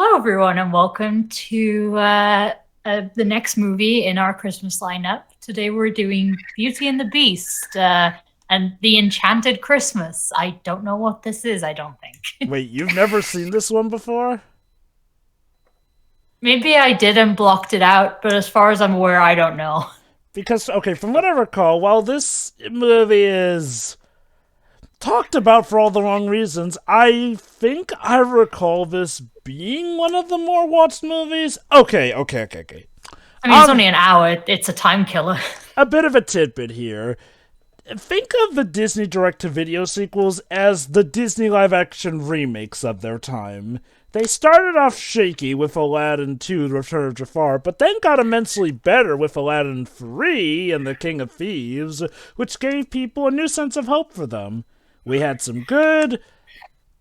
Hello, everyone, and welcome to the next movie in our Christmas lineup. Today we're doing Beauty and the Beast and the Enchanted Christmas. I don't know what this is, I don't think. Wait, you've never seen this one before? Maybe I did and blocked it out, but as far as I'm aware, I don't know. Because, okay, from what I recall, while this movie is talked about for all the wrong reasons, I think I recall this being one of the more watched movies. Okay. I mean, it's only an hour. It's a time killer. A bit of a tidbit here. Think of the Disney direct-to-video sequels as the Disney live-action remakes of their time. They started off shaky with Aladdin 2, The Return of Jafar, but then got immensely better with Aladdin 3 and The King of Thieves, which gave people a new sense of hope for them. We had some good,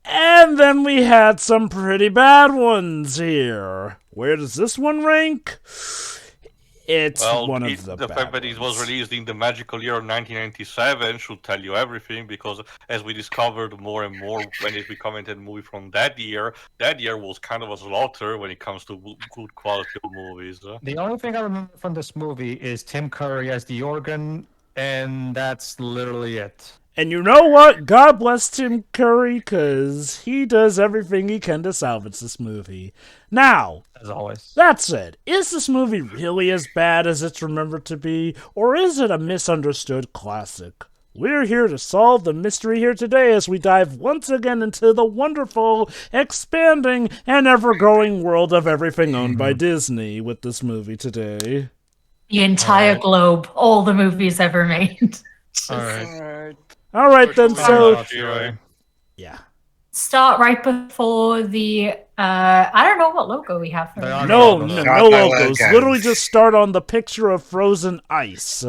and then we had some pretty bad ones here. Where does this one rank? It's one of the bad fact that it was released in the magical year of 1997 should tell you everything, because as we discovered more and more when we commented movie from that year was kind of a slaughter when it comes to good quality of movies. The only thing I remember from this movie is Tim Curry as the organ, and that's literally it. And you know what? God bless Tim Curry, because he does everything he can to salvage this movie. Now, as always, that said, is this movie really as bad as it's remembered to be, or is it a misunderstood classic? We're here to solve the mystery here today as we dive once again into the wonderful, expanding, and ever-growing world of everything owned by Disney with this movie today. The entire globe, all the movies ever made. All right, then, so... Yeah. Start right before the... I don't know what logo we have for it. No logos. Literally just start on the picture of frozen ice.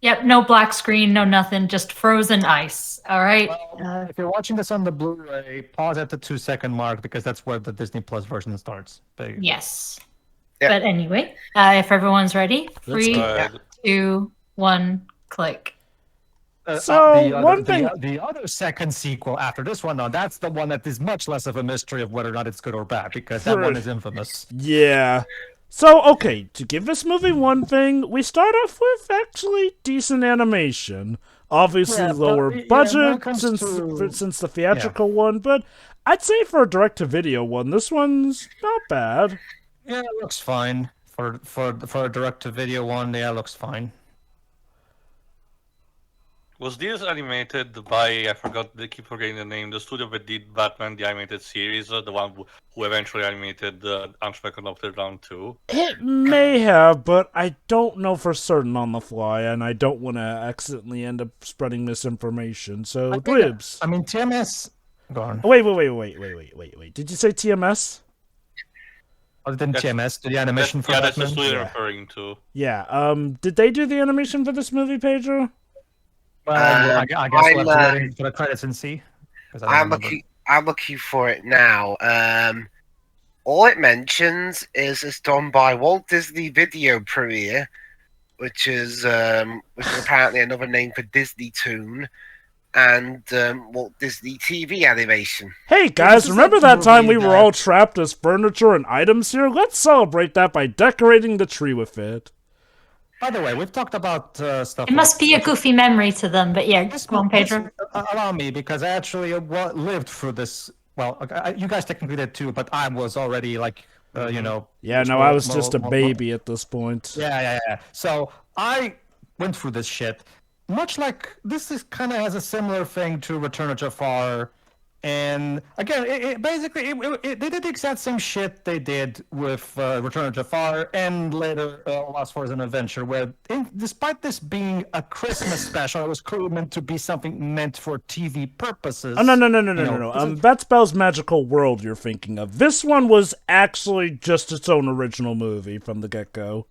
Yep, no black screen, no nothing, just frozen ice. All right. Well, if you're watching this on the Blu-ray, pause at the 2-second mark because that's where the Disney Plus version starts. Yes. Yep. But anyway, if everyone's ready, 3, 2, 1, click. The other second sequel after this one, that's the one that is much less of a mystery of whether or not it's good or bad, because that one is infamous. Yeah. So, okay, to give this movie one thing, we start off with actually decent animation. Obviously lower budget since the theatrical one, but I'd say for a direct-to-video one, this one's not bad. Yeah, it looks fine. For a direct-to-video one, it looks fine. Was this animated by, I keep forgetting the name, the studio that did Batman the Animated Series, the one who eventually animated Hunchback of Notre Dame 2? It may have, but I don't know for certain on the fly, and I don't want to accidentally end up spreading misinformation, so Glibs. I mean, TMS... Go on. Wait. Did you say TMS? Other than TMS, the animation for Batman? That's the studio referring to. Yeah, did they do the animation for this movie, Pedro? Well, I guess we'll have to wait for the credits and see. I'm looking for it now. All it mentions is it's done by Walt Disney Video Premiere, which is apparently another name for Disney Toon, and Walt Disney TV Animation. Hey guys, remember that time we were all trapped as furniture and items here? Let's celebrate that by decorating the tree with it. By the way, we've talked about stuff. It must be a goofy memory to them, but yeah, come on, Pedro. Allow me, because I actually lived through this. Well, you guys technically did too, but I was already you know. Yeah, no, I was just a baby at this point. Yeah. So I went through this shit. Much like this kind of has a similar thing to Return of Jafar. And again, they did the exact same shit they did with Return of Jafar and later Lost Frozen Adventure, where despite this being a Christmas special, it was clearly meant to be something meant for TV purposes. Oh, no. That spells Magical World you're thinking of. This one was actually just its own original movie from the get-go.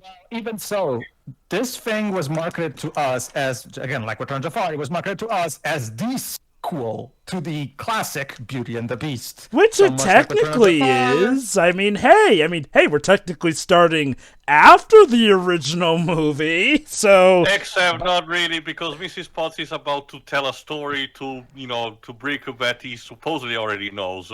Well, even so, this thing was marketed to us as, again, like Return of Jafar, it was marketed to us as the sequel to the classic Beauty and the Beast. Which it technically is. I mean, hey, we're technically starting after the original movie, so... Except not really, because Mrs. Potts is about to tell a story to Brick that he supposedly already knows.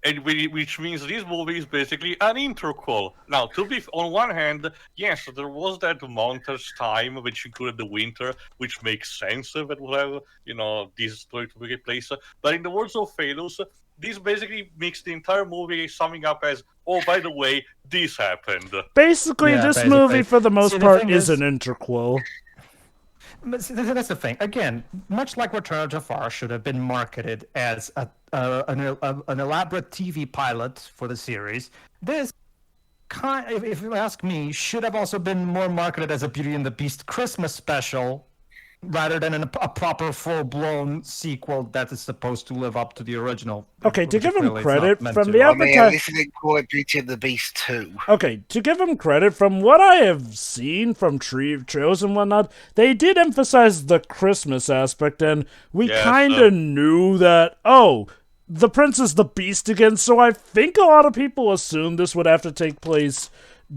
which means this movie is basically an interquel. Now, to be on one hand, yes, there was that montage time which included the winter, which makes sense that will have this story to take place. But in the words of Phalus, this basically makes the entire movie summing up as, oh, by the way, this happened. Basically, Yeah, this basically. movie, for the most See, the part, thing is is- an interquel. But see, that's the thing. Again, much like Return of Jafar should have been marketed as an elaborate TV pilot for the series, this if you ask me, should have also been more marketed as a Beauty and the Beast Christmas special, rather than a proper full-blown sequel that is supposed to live up to the original. Okay, to which give him clearly it's not credit, meant from to. the I mean, at advertising... least they didn't call it Beauty and the Beast 2. Okay, to give him credit, from what I have seen from trailers and whatnot, they did emphasize the Christmas aspect, and we Yes, kind of knew that, oh, the prince is the beast again, so I think a lot of people assumed this would have to take place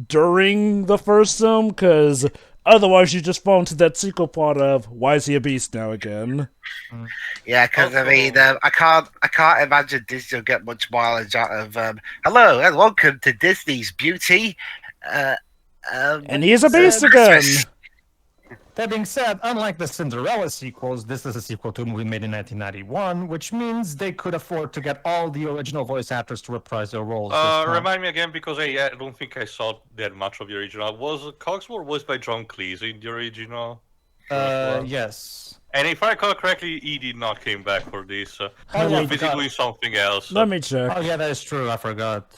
during the first film, because otherwise you just fall into that sequel plot of, why is he a beast now again? Yeah, because I Also- mean, I can't imagine Disney will get much mileage out of. Hello and welcome to Disney's Beauty. And he is a beast again! Christmas. That being said, unlike the Cinderella sequels, this is a sequel to a movie made in 1991, which means they could afford to get all the original voice actors to reprise their roles. this time. Remind me again, because I don't think I saw that much of the original. Was Cogsworth voiced by John Cleese in the original? Yes. And if I recall correctly, he did not came back for this. Oh, He yeah, I was busy forgot. doing something else. Let me check. Oh yeah, that is true. I forgot.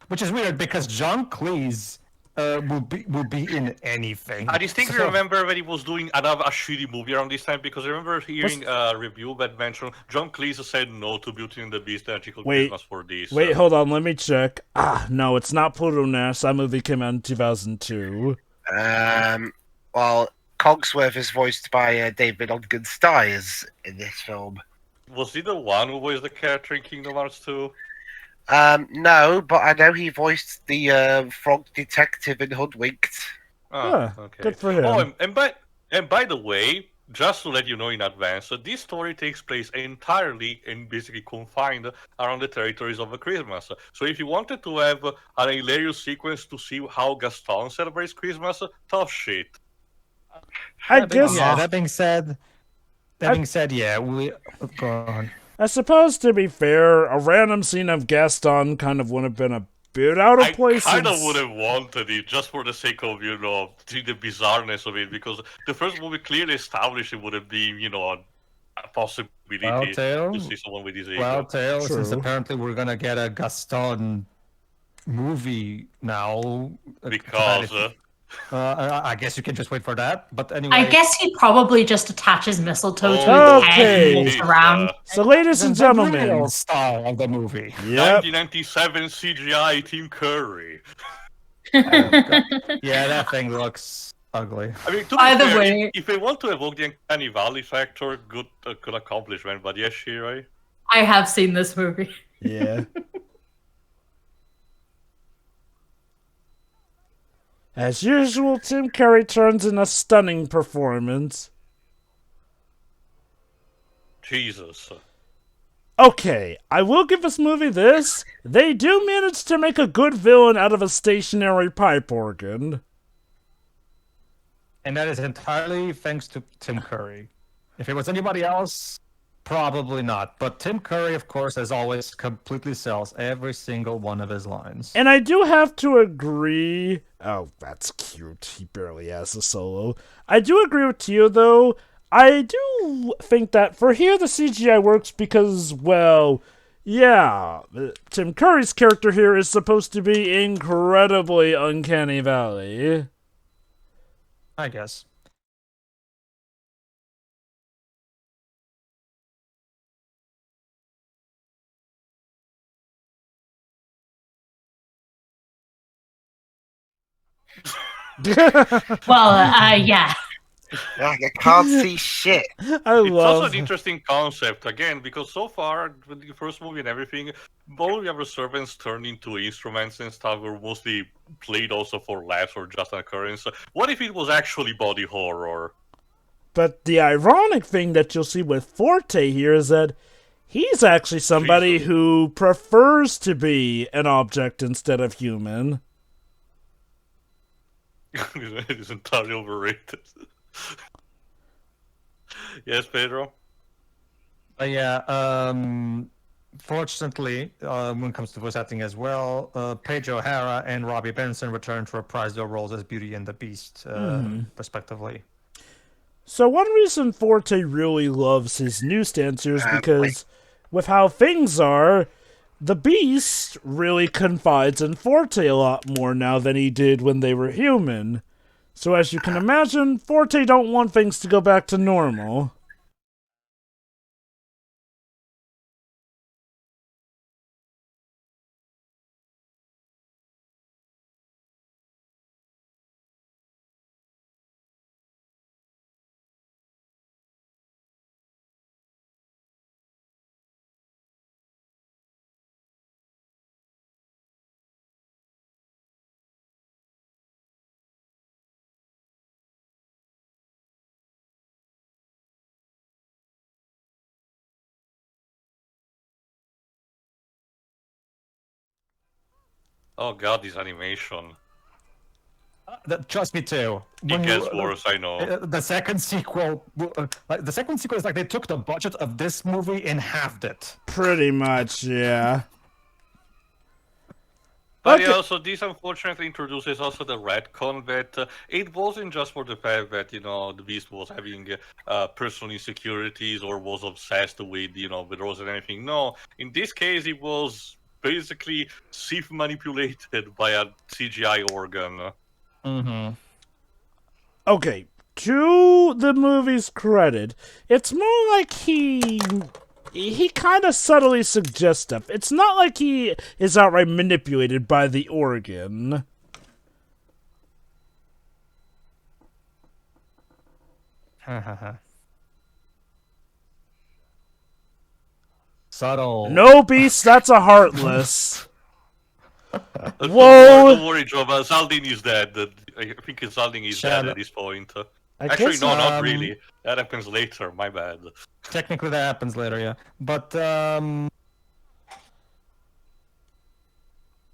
Which is weird because John Cleese will be in anything. I distinctly So- remember when he was doing a shitty movie around this time, because I remember hearing a review that mentioned John Cleese said no to Beauty and the Beast and Magical Wait, Christmas for this. Wait, hold on, let me check. No, it's not Pluto Nash. That movie came out in 2002. Well, Cogsworth is voiced by David Ogden Stiers in this film. Was he the one who voiced the character in Kingdom Hearts 2? No, but I know he voiced the frog detective in Hoodwinked. Oh, Yeah, okay. good for him. Oh, and by the way, just to let you know in advance, this story takes place entirely and basically confined around the territories of Christmas. So if you wanted to have an hilarious sequence to see how Gaston celebrates Christmas, tough shit. I That being- guess... Yeah. That being said, yeah, we go on. I suppose, to be fair, a random scene of Gaston kind of would have been a bit out of I place. kind of since- would have wanted it just for the sake of, the bizarreness of it, because the first movie clearly established it would have been, a possibility Well, Tail. to see someone with his ego. Well, Tail, since True. apparently we're gonna get a Gaston movie now. Because I guess you can just wait for that. But anyway, I guess he probably just attaches mistletoe to Oh, his head and okay. walks around. So, ladies and the gentlemen, real star of the movie. yep, 1997 CGI Tim Curry. Yeah, that thing looks ugly. I mean, to be Either fair, way- if they want to evoke the Uncanny Valley factor, good accomplishment. But yes, Shirai. I have seen this movie. yeah. As usual, Tim Curry turns in a stunning performance. Jesus. Okay, I will give this movie this. They do manage to make a good villain out of a stationary pipe organ. And that is entirely thanks to Tim Curry. If it was anybody else, probably not. But Tim Curry, of course, as always, completely sells every single one of his lines. And I do have to agree... Oh, that's cute. He barely has a solo. I do agree with Tio, though. I do think that for here the CGI works because, well, yeah, Tim Curry's character here is supposed to be incredibly Uncanny Valley. I guess. Well, yeah. Like, I can't see shit. I It's also love... an interesting concept, again, because so far, with the first movie and everything, all the other servants turned into instruments and stuff were mostly played also for laughs or just an occurrence. What if it was actually body horror? But the ironic thing that you'll see with Forte here is that He's actually somebody who prefers to be an object instead of human. It is entirely overrated. Yes, Pedro? Fortunately, when it comes to voice acting as well, Paige O'Hara and Robbie Benson returned to reprise their roles as Beauty and the Beast, respectively. So one reason Forte really loves his newsstands here is because with how things are, the Beast really confides in Forte a lot more now than he did when they were human. So as you can imagine, Forte don't want things to go back to normal. Oh god, this animation. Trust me too. It gets worse, I know. The second sequel, is like they took the budget of this movie and halved it. Pretty much, yeah. But Okay. yeah, also this unfortunately introduces also the retcon that it wasn't just for the fact that, the Beast was having personal insecurities or was obsessed with, with Rose and anything. No, in this case it was basically Sith manipulated by a CGI organ. Mm-hmm. Okay, to the movie's credit, it's more like he kind of subtly suggests stuff. It's not like he is outright manipulated by the organ. Subtle. No, Beast, that's a Heartless. Whoa! Don't worry, Joe, but Zaldin is dead. I think Zaldin is dead at this point. Actually, guess, no, not really. That happens later, my bad. Technically that happens later, yeah. But,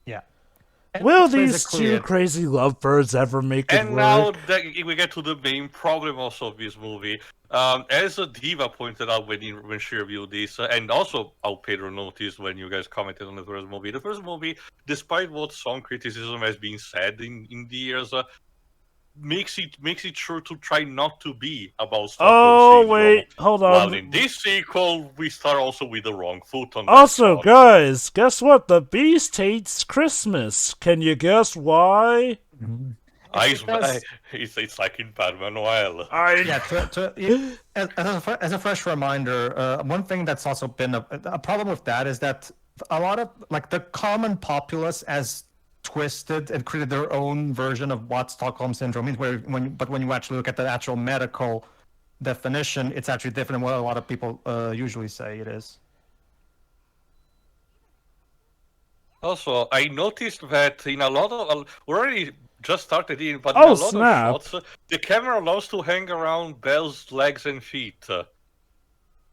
yeah. Will these two crazy lovebirds ever make it And work? now that we get to the main problem also of this movie. As Diva pointed out when she reviewed this, and also how Pedro noticed when you guys commented on the first movie, despite what some criticism has been said in the years, makes it sure to try not to be about Stockholm syndrome. Wait, hold on. While in this sequel, we start also with the wrong foot on Also, that guys, guess what? The Beast hates Christmas. Can you guess why? It's like in Batman Noel. Yeah, as a fresh reminder, one thing that's also been a problem with that is that a lot of the common populace has twisted and created their own version of what Stockholm syndrome means. But when you actually look at the actual medical definition, it's actually different than what a lot of people usually say it is. Also, I noticed that in a lot of we already just started in, but in a lot of shots, the camera loves to hang around Belle's legs and feet. Who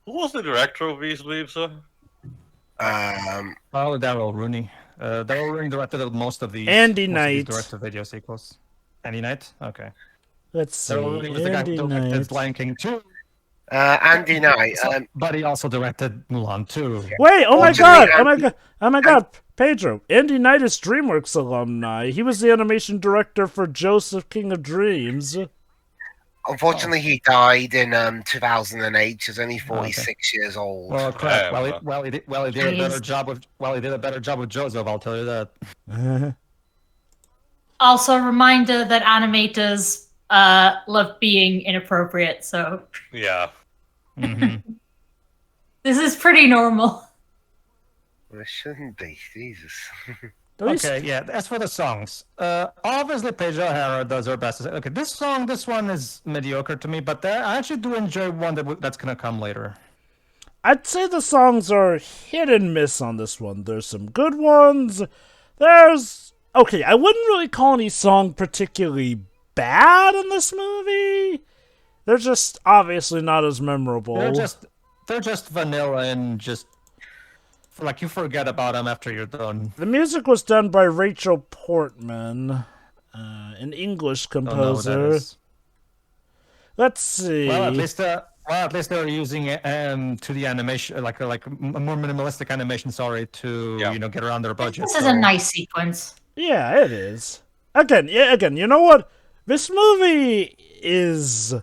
was the director of these lives? Daryl Rooney. Daryl Rooney directed most of these. Andy Knight. Direct-to-video sequels. Andy Knight? Okay. Let's see. Daryl Rooney was the guy who directed Lion King 2. Andy Knight. But he also directed Mulan 2. Wait, oh my god, Pedro. Andy Knight is DreamWorks alumni. He was the animation director for Joseph, King of Dreams. Unfortunately, he died in 2008. He was only 46 years old. Well, crap. He did a better job with Joseph, I'll tell you that. Also, a reminder that animators love being inappropriate, so... Yeah. Mm-hmm. This is pretty normal. Well, it shouldn't be, Jesus. Okay, yeah. As for the songs, obviously Paige O'Hara does her best to say, okay, this one is mediocre to me, but I actually do enjoy one that's gonna come later. I'd say the songs are hit and miss on this one. There's some good ones. Okay, I wouldn't really call any song particularly bad in this movie. They're just obviously not as memorable. they're just vanilla and just like you forget about them after you're done. The music was done by Rachel Portman, an English Don't know who that composer. is. Let's see. Well, at least they're using 2D animation, like a more minimalistic animation. Sorry, to get around their budget. This is a nice sequence. Yeah, it is. Again, you know what? This movie is...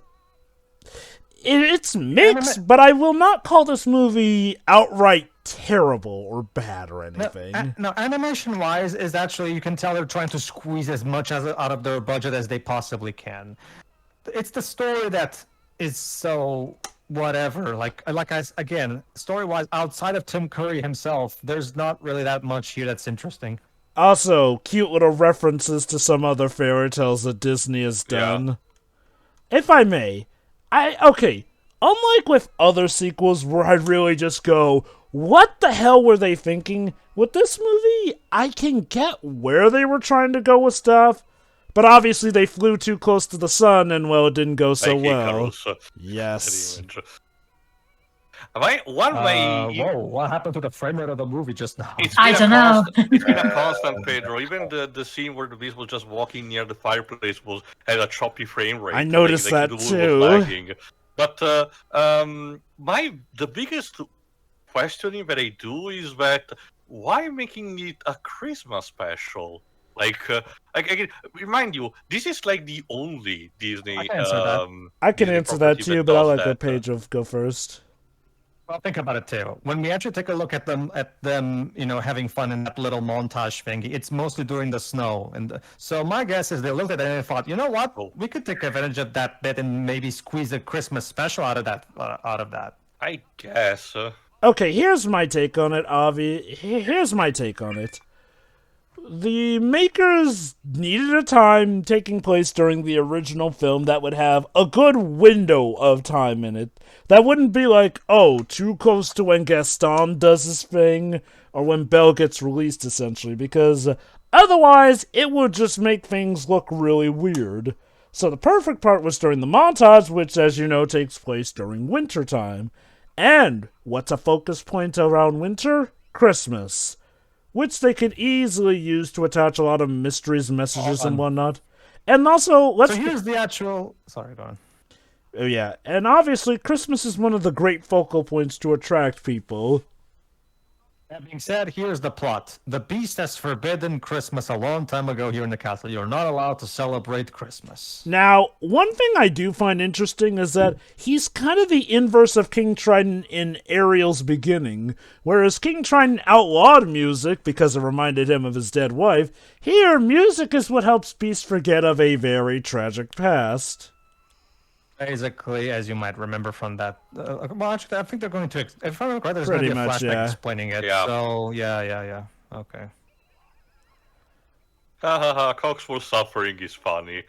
It's mixed, but I will not call this movie outright terrible or bad or anything. No, animation-wise, is actually, you can tell they're trying to squeeze as much out of their budget as they possibly can. It's the story that is so whatever. Again, story-wise, outside of Tim Curry himself, there's not really that much here that's interesting. Also, cute little references to some other fairy tales that Disney has done. Yeah. If I may, unlike with other sequels where I really just go, what the hell were they thinking? With this movie, I can get where they were trying to go with stuff, but obviously they flew too close to the sun and, well, it didn't go so well. Yes. Whoa, what happened to the frame rate of the movie just now? I don't know. It's been a constant, Pedro. Even the scene where the beast was just walking near the fireplace had a choppy frame rate. I noticed that too. But the biggest questioning that I do is that why making it a Christmas special? Again, remind you, this is like the only Disney. I can answer that too, but I'll let Pedro go first. Well, think about it too. When we actually take a look at them, having fun in that little montage thingy, it's mostly during the snow. So my guess is they looked at it and thought, you know what, we could take advantage of that bit and maybe squeeze a Christmas special out of that. I guess. Okay, here's my take on it, Avi. Here's my take on it. The makers needed a time taking place during the original film that would have a good window of time in it. That wouldn't be like, too close to when Gaston does his thing, or when Belle gets released, essentially, because otherwise it would just make things look really weird. So the perfect part was during the montage, which, as you know, takes place during wintertime. And what's a focus point around winter? Christmas. Which they could easily use to attach a lot of mysteries, messages, and whatnot. And also, So here's the actual... Sorry, go on. Oh, yeah. And obviously, Christmas is one of the great focal points to attract people. That being said, here's the plot. The Beast has forbidden Christmas a long time ago here in the castle. You're not allowed to celebrate Christmas. Now, one thing I do find interesting is that he's kind of the inverse of King Triton in Ariel's beginning. Whereas King Triton outlawed music because it reminded him of his dead wife, here, music is what helps Beast forget of a very tragic past. Basically, as you might remember from that... well, actually, I think they're going to... If I remember correctly, there's going to be a flashback explaining it. Yeah. So, yeah. Okay. Coxwell's suffering is funny.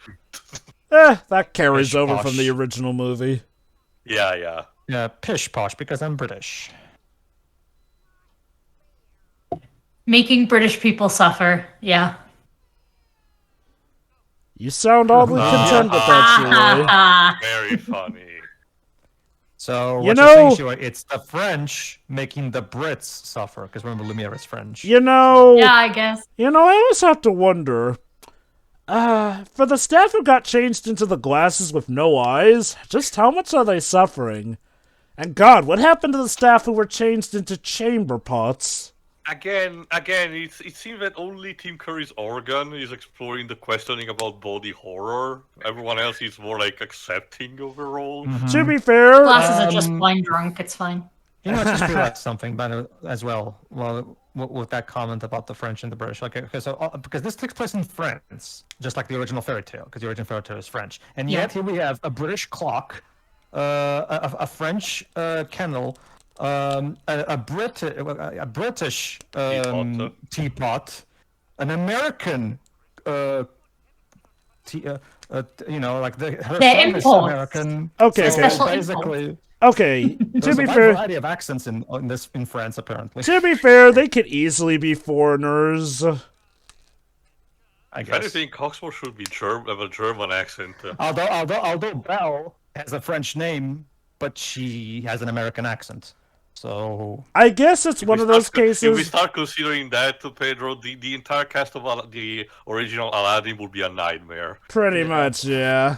That carries over Pish-posh. from the original movie. Yeah. Yeah, pish-posh, because I'm British. Making British people suffer. Yeah. You sound oddly content with that, Julie. Very funny. So, You what know- you're saying, Shua, it's the French making the Brits suffer, because remember, Lumiere is French. Yeah, I guess. I always have to wonder, for the staff who got changed into the glasses with no eyes, just how much are they suffering? And God, what happened to the staff who were changed into chamber pots? Again, it seems that only Tim Curry's organ is exploring the questioning about body horror. Everyone else is more like accepting overall. To be fair, Glasses are just blind drunk. It's fine. You know, I just realized something about as well. Well, with that comment about the French and the British. Okay, so because this takes place in France, just like the original fairy tale, because the original fairy tale is French, and yet here we have a British clock, a French kennel, a British teapot, an American like her They're son is imports. American. Okay, so Special basically. okay, to There's be a wide fair, variety of accents in France, apparently. they could easily be foreigners. I If guess. anything, Coxwell should be have a German accent. Although Belle has a French name, but she has an American accent. So I guess it's one of those If we cases. start considering that, Pedro, the entire cast of the original Aladdin would be a nightmare. Pretty much, yeah.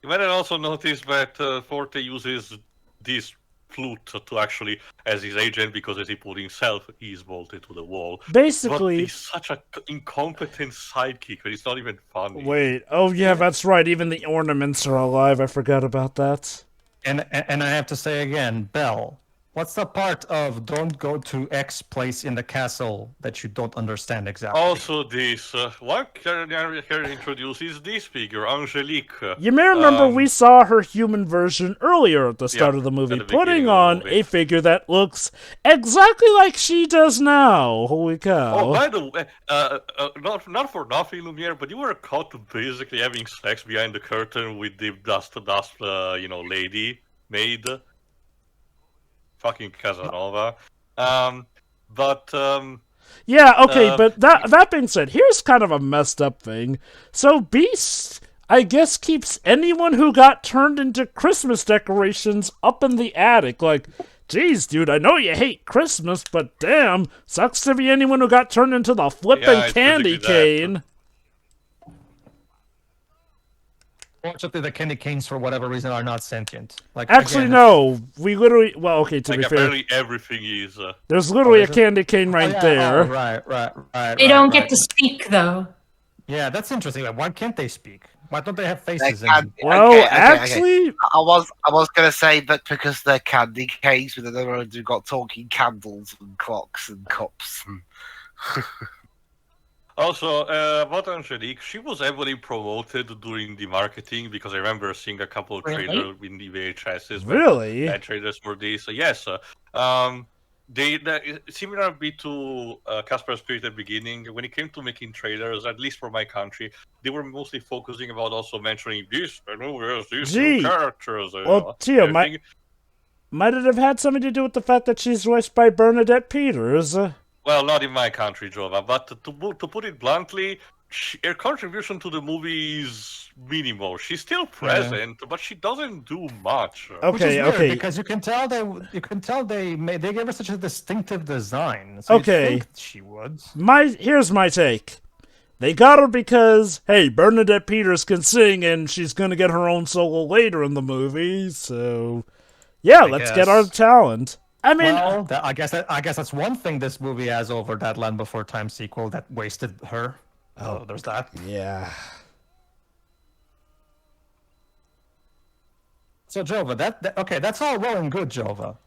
You might also notice that Forte uses this flute to actually, as his agent, because as he put himself, he's bolted to the wall. Basically, But he's such an incompetent sidekick that it's not even funny. wait. Oh yeah, that's right. Even the ornaments are alive. I forgot about that. and I have to say again, Belle, what's the part of don't go to X place in the castle that you don't understand exactly? Also, this one character introduces this figure, Angelique. You may remember we saw her human version earlier at the start Yeah, of the movie, at the beginning putting of the on movie. a figure that looks exactly like she does now. Holy cow. Oh, by the way, not for nothing, Lumiere, but you were caught basically having sex behind the curtain with the dust, lady maid, fucking Casanova. Yeah, okay, but that being said, here's kind of a messed up thing. So Beast, I guess, keeps anyone who got turned into Christmas decorations up in the attic. Like, geez, dude, I know you hate Christmas, but damn, sucks to be anyone who got turned into the flippin' Yeah, it's candy basically that. cane. Fortunately, the candy canes, for whatever reason, are not sentient. Like, Actually, again, no, we literally, well, okay, to Like, be fair, apparently everything is... there's literally a is it? candy cane right yeah, there. oh, right. They don't right. get to speak, though. Yeah, that's interesting. Like, why can't they speak? Why don't they have They faces? can't- Well, okay. actually, I was gonna say that because they're candy canes, but then they've got talking candles and clocks and cups. And... Also, about Angelique, she was heavily promoted during the marketing because I remember seeing a couple of Really? trailers in the VHSs. really? Trailers for this. Yes. They similar a bit to Casper's Spirit at the beginning. When it came to making trailers, at least for my country, they were mostly focusing about also mentioning this movie has these Gee. new characters. Well, Tia, might it have had something to do with the fact that she's voiced by Bernadette Peters? Well, not in my country, Jova, but to put it bluntly, her contribution to the movie is minimal. She's still present, but she doesn't do much. Which is Okay, weird, okay. because you can tell they gave her such a distinctive design. So Okay. you'd think she would. Here's my take. They got her because, hey, Bernadette Peters can sing and she's gonna get her own solo later in the movie, so yeah, let's get our guess. talent. I mean, Well, I guess that's one thing this movie has over that Land Before Time sequel that wasted her. Oh, there's that. yeah. So Jova, okay, that's all well and good, Jova.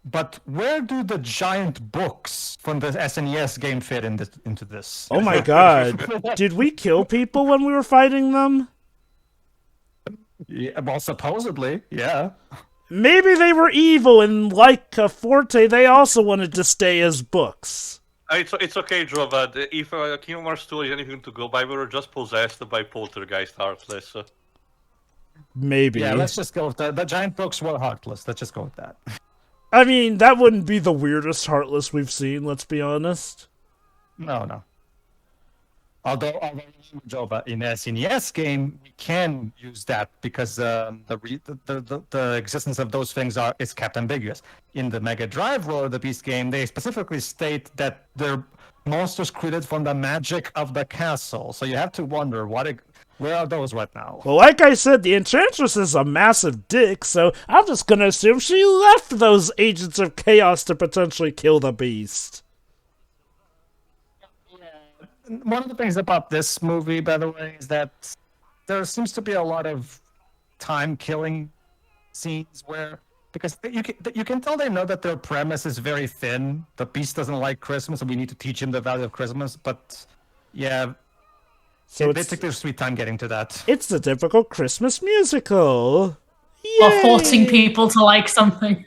But where do the giant books from the SNES game fit into this? Oh my god. Did we kill people when we were fighting them? Yeah, well, supposedly, yeah. Maybe they were evil and like Forte, they also wanted to stay as books. It's okay, Jova. If Kingdom Hearts 2 is anything to go by, we were just possessed by Poltergeist Heartless. Maybe. Yeah, let's just go with that. The giant books were heartless. Let's just go with that. I mean, that wouldn't be the weirdest Heartless we've seen, let's be honest. No. Although Jova, in the SNES game, we can use that because the existence of those things is kept ambiguous. In the Mega Drive Roll of the Beast game, they specifically state that they're monsters created from the magic of the castle. So you have to wonder where are those right now? Well, like I said, the Enchantress is a massive dick, so I'm just gonna assume she left those agents of chaos to potentially kill the beast. One of the things about this movie, by the way, is that there seems to be a lot of time-killing scenes where, because you can tell they know that their premise is very thin. The beast doesn't like Christmas, and we need to teach him the value of Christmas. But yeah, So they take their sweet time getting to that. it's the typical Christmas musical. Or Yay! forcing people to like something.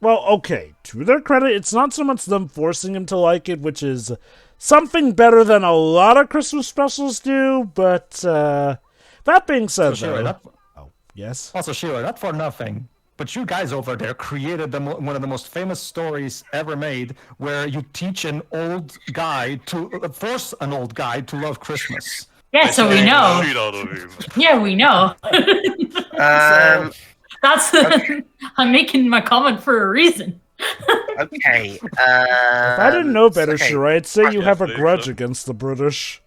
Well, okay, to their credit, it's not so much them forcing him to like it, which is something better than a lot of Christmas specials do, but that being said, So, Sheila, though... Oh, yes? also, Sheila, not for nothing. but you guys over there created one of the most famous stories ever made, where you teach an old guy to force an old guy to love Christmas. Yeah, so we Shit know. out of him. Yeah, we know. That's I'm making my comment for a reason. Okay. If I didn't know better, okay. Shirai, I'd say you have a Yes, grudge so. against the British.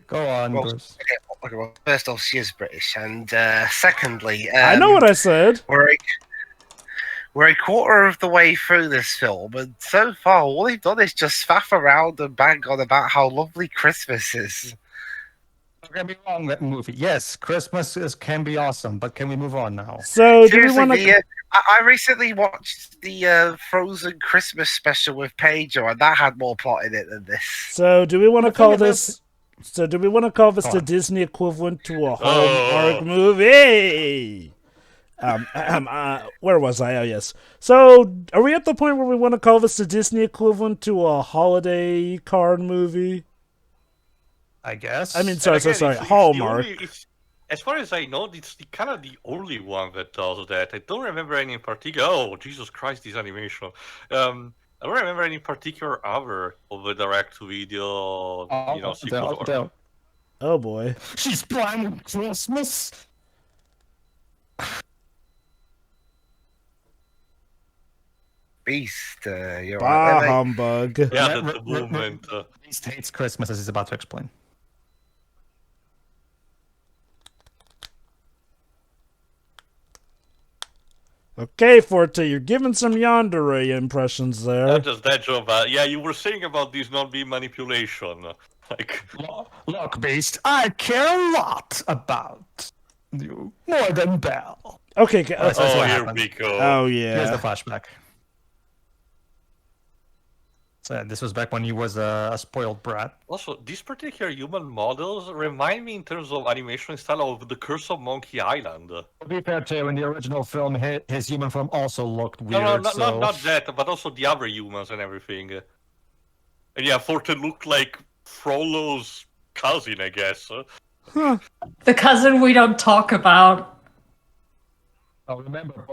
Go on, Well, Bruce. Okay, well, first off, she is British, and secondly, I know what I said. we're a quarter of the way through this film, and so far, all they've done is just faff around and bang on about how lovely Christmas is. Don't get me wrong, that movie. Yes, can be awesome, but can we move on now? So, do we Seriously, want to... I recently watched the Frozen Christmas special with Pedro, and that had more plot in it than this. So, do we want to The call thing is- this... So, do we want to call this Go the on. Disney equivalent to a Hallmark movie? Where was I? Oh, yes. So, are we at the point where we want to call this the Disney equivalent to a holiday card movie? I guess. I mean, And sorry, again, sorry, it's the Hallmark. as far as I know, it's kind of the only one that does that. I don't remember any in particular. Oh, Jesus Christ, this animation. I don't remember any particular other of the direct-to-video, sequels. Oh, boy. She's planning Christmas. Beast, you're Bah, right there, mate. humbug. Yeah, the movement. Beast hates Christmas, as he's about to explain. Okay, Forte, you're giving some yandere impressions there. Not just that, Joe, but yeah, you were saying about this non-beam manipulation. Like, Look, Beast, I care a lot about you, more than Belle. Okay, That's oh, what here happened. we go. oh, Here's the yeah. flashback. So this was back when he was a spoiled brat. Also, these particular human models remind me in terms of animation style of The Curse of Monkey Island. To be fair to you, in the original film, his human form also looked weird. No, so... not that, but also the other humans and everything. And yeah, Forte looked like Frollo's cousin, I guess. The cousin we don't talk about. Oh, remember,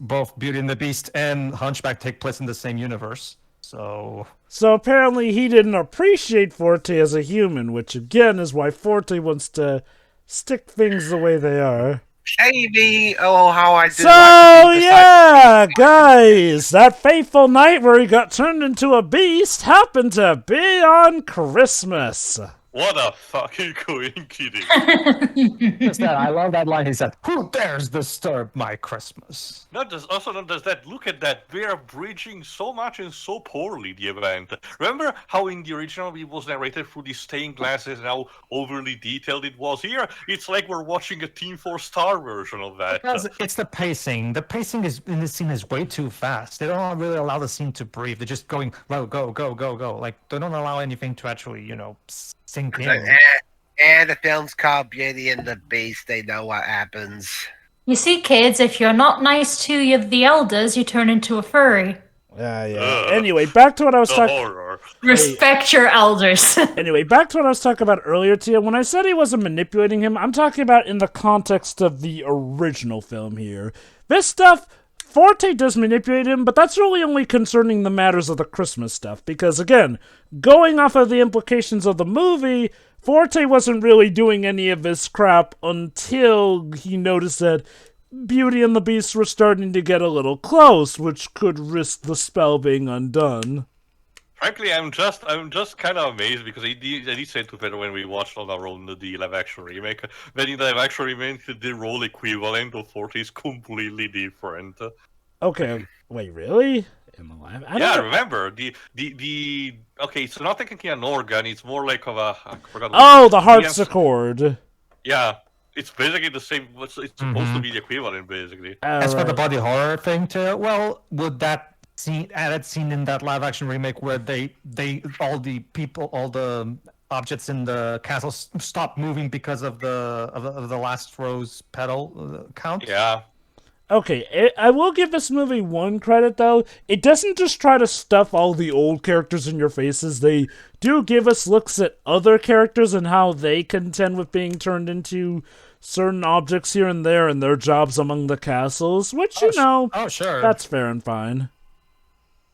both Beauty and the Beast and Hunchback take place in the same universe. So apparently he didn't appreciate Forte as a human, which again is why Forte wants to stick things the way they are. Amy, oh, how I did So, like to be yeah, guys, that fateful night where he got turned into a beast happened to be on Christmas. What a fucking coincidence. just that, I love that line. He said, "Who dares disturb my Christmas?" Not just that. Look at that. They are bridging so much and so poorly the event. Remember how in the original it was narrated through these stained glasses and how overly detailed it was? Here, it's like we're watching a Team 4 Star version of that. Because it's the pacing. The pacing is in this scene is way too fast. They don't really allow the scene to breathe. They're just going, go, go, go, go, go. Like they don't allow anything to actually, sink in. And the film's called Beauty and the Beast. They know what happens. You see, kids, if you're not nice to the elders, you turn into a furry. Yeah. Anyway, back to what I was The talking. horror. Respect your elders. Anyway, back to what I was talking about earlier, Tia. When I said he wasn't manipulating him, I'm talking about in the context of the original film here. This stuff, Forte does manipulate him, but that's really only concerning the matters of the Christmas stuff. Because, again, going off of the implications of the movie, Forte wasn't really doing any of this crap until he noticed that Beauty and the Beast were starting to get a little close, which could risk the spell being undone. Frankly, I'm just kind of amazed because I did say to Peter when we watched on our own the live-action remake, that in the live-action remake, the role equivalent of Forte is completely different. Okay, wait, really? In the live? Remember the okay, it's not technically an organ; it's more like of a. I forgot the harpsichord. Yeah, it's basically the same. It's supposed to be the equivalent, basically. As for the body horror thing, too, well, would that added scene in that live action remake where they all the objects in the castle stop moving because of the last rose petal count? Yeah. Okay, I will give this movie one credit, though. It doesn't just try to stuff all the old characters in your faces. They do give us looks at other characters and how they contend with being turned into certain objects here and there and their jobs among the castles, which, you know, Oh, sure. that's fair and fine.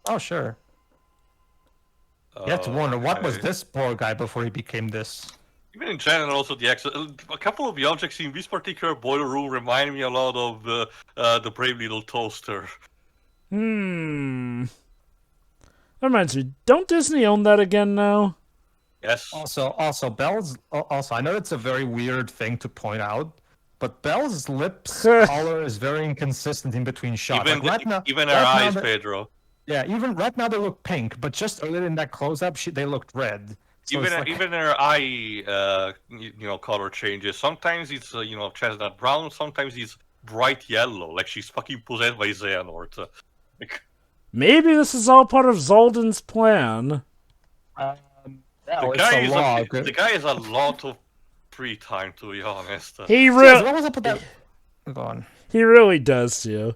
Oh, sure. You have to wonder, what was this poor guy before he became this? Even in general, also a couple of the objects in this particular boiler room remind me a lot of the Brave Little Toaster. That reminds me, don't Disney own that again now? Yes. Also, Belle's. Also, I know it's a very weird thing to point out, but Belle's lips color is very inconsistent in between shots. Even, like even her right eyes, now Pedro. Yeah, even right now they look pink, but just earlier in that close-up, they looked red. So Even her eye, color changes. Sometimes it's chestnut brown. Sometimes it's bright yellow, like she's fucking possessed by Xehanort. Maybe this is all part of Zoldan's plan. The guy has a lot of free time, to be honest. He what was up with that? Go on. He really does, too.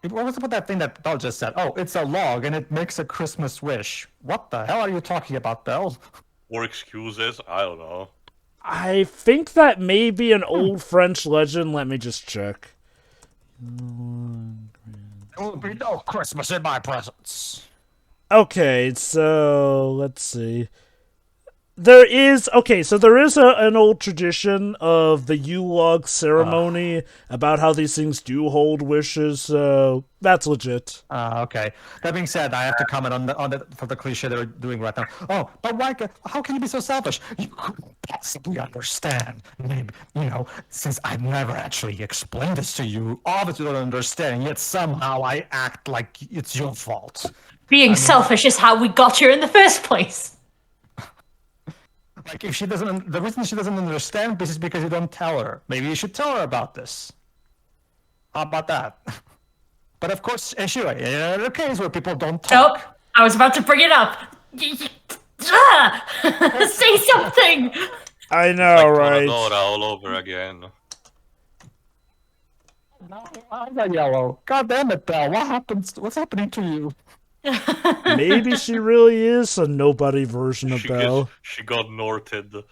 What was up with that thing that Belle just said? Oh, it's a log and it makes a Christmas wish. What the hell are you talking about, Belle? Or excuses? I don't know. I think that may be an old French legend. Let me just check. There will be no Christmas in my presence. Okay, so let's see. There is an old tradition of the Yule-log ceremony about how these things do hold wishes, so that's legit. Okay. That being said, I have to comment on the for the cliche they're doing right now. Oh, but why? How can you be so selfish? You couldn't possibly understand. Maybe, since I've never actually explained this to you, obviously you don't understand. Yet somehow I act like it's your fault. Being selfish is how we got here in the first place. Like, if she doesn't, the reason she doesn't understand this is because you don't tell her. Maybe you should tell her about this. How about that? But of course, sure, in a case where people don't talk. Nope, I was about to bring it up. Say something. I know, like right? all over again. No, I'm not yellow. God damn it, Belle. What happens? What's happening to you? Maybe she really is a nobody version of Belle. She got norted.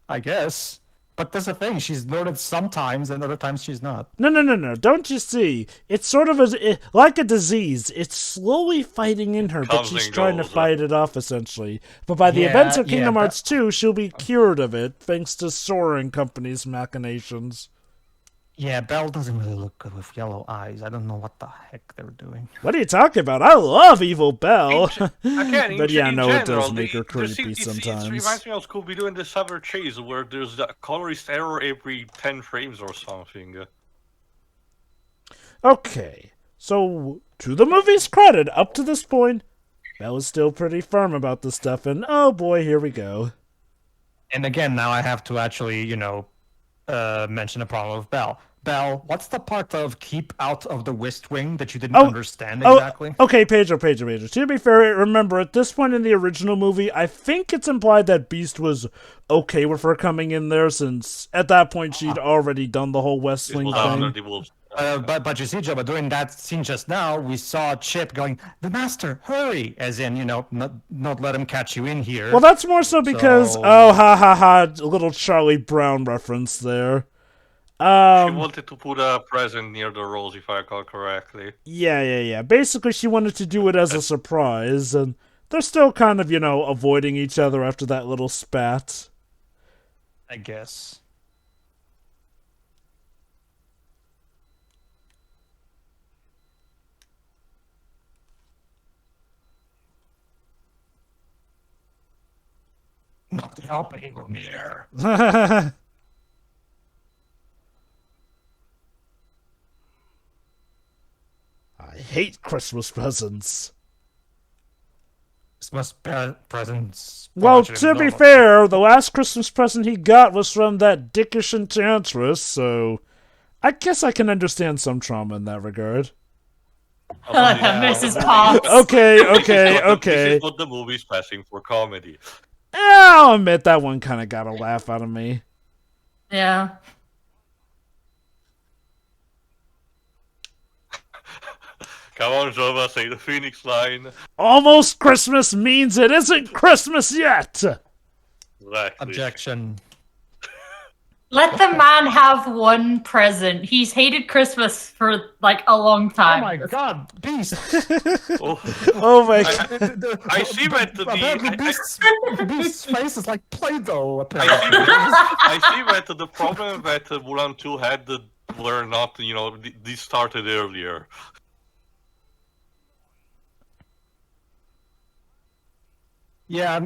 I guess. But that's the thing. She's noted sometimes, and other times she's not. No. Don't you see? It's sort of like a disease. It's slowly fighting in her, but she's trying to fight it off, essentially. But by the events of Kingdom Hearts 2, she'll be cured of it, thanks to Soaring Company's machinations. Yeah, Belle doesn't really look good with yellow eyes. I don't know what the heck they were doing. What are you talking about? I love Evil Belle. But yeah, no, it general, does make her creepy sometimes. It reminds me of Scooby-Doo and the Summer Chase, where there's a colorist error every 10 frames or something. Okay, so to the movie's credit, up to this point, Belle is still pretty firm about this stuff, and oh boy, here we go. And again, now I have to actually, mention a problem with Belle. Belle, what's the part of keep out of the West Wing that you didn't understand exactly? Okay, Pedro. To be fair, remember, at this point in the original movie, I think it's implied that Beast was okay with her coming in there, since at that point she'd already done the whole West Wing thing. But you see, Joe, but during that scene just now, we saw Chip going, "The Master, hurry!" As in, not let him catch you in here. Well, that's more so because, a little Charlie Brown reference there. She wanted to put a present near the rose, if I recall correctly. Yeah. Basically, she wanted to do it as a surprise, and they're still kind of, avoiding each other after that little spat. I guess. Not helping here. I hate Christmas presents. Christmas presents. Well, to be fair, the last Christmas present he got was from that dickish Enchantress, so I guess I can understand some trauma in that regard. Mrs. Potts. Okay. This is what the movie's passing for comedy. I'll admit that one kind of got a laugh out of me. Yeah. Come on, Jova, say the Phoenix line. Almost Christmas means it isn't Christmas yet! Exactly. Objection. Let the man have one present. He's hated Christmas for like a long Oh time. my god, Beast! Oh, Oh my god. I see that Apparently Beast's face is like Play-Doh, apparently. I see that the problem that Mulan 2 had were not, these started earlier. Yeah,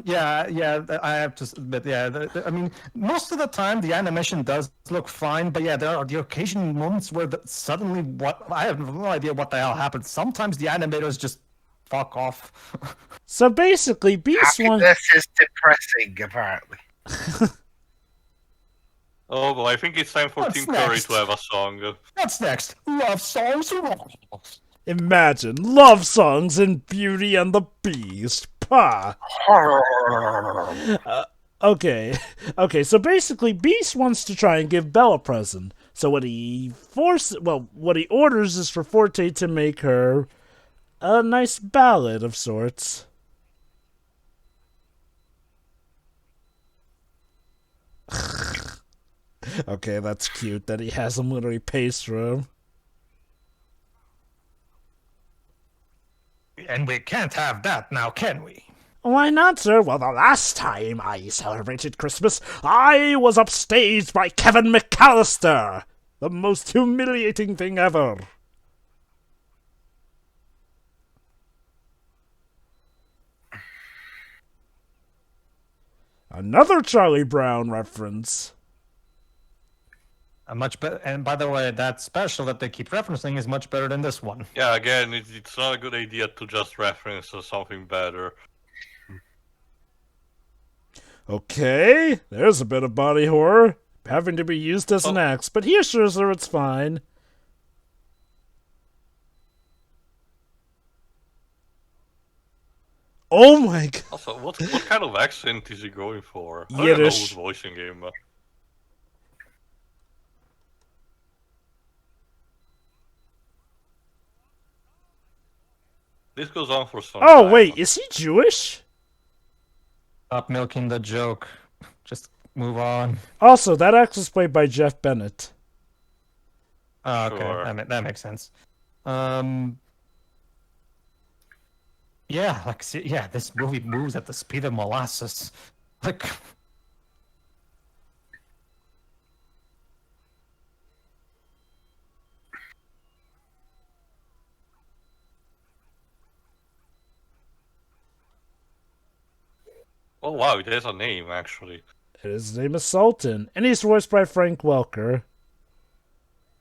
I have to admit, I mean, most of the time the animation does look fine, but yeah, there are the occasional moments where suddenly I have no idea what the hell happened. Sometimes the animators just fuck off. So basically, Beast wants. Happiness is depressing, apparently. Oh, well, I think it's time for What's Tim Curry next? to have a song. What's next? Love songs? Imagine love songs in Beauty and the Beast. Pah. Okay, so basically Beast wants to try and give Belle a present. So what he orders is for Forte to make her a nice ballad of sorts. Okay, that's cute that he has him literally pace for him. And we can't have that now, can we? Why not, sir? Well, the last time I celebrated Christmas, I was upstaged by Kevin McAllister. The most humiliating thing ever. Another Charlie Brown reference. Much better. And by the way, that special that they keep referencing is much better than this one. Yeah, again, it's not a good idea to just reference something better. Okay, there's a bit of body horror having to be used as an axe, but he assures her it's fine. Oh my god. Also, what kind of accent is he going for? I don't know Yiddish. who's voicing him. This goes on for some Oh time. wait, is he Jewish? Stop milking the joke. Just move on. Also, that axe was played by Jeff Bennett. Oh, okay, Sure. that makes sense. Yeah, like, see, yeah, this movie moves at the speed of molasses. Like, Oh wow, it has a name actually. His name is Sultan, and he's voiced by Frank Welker.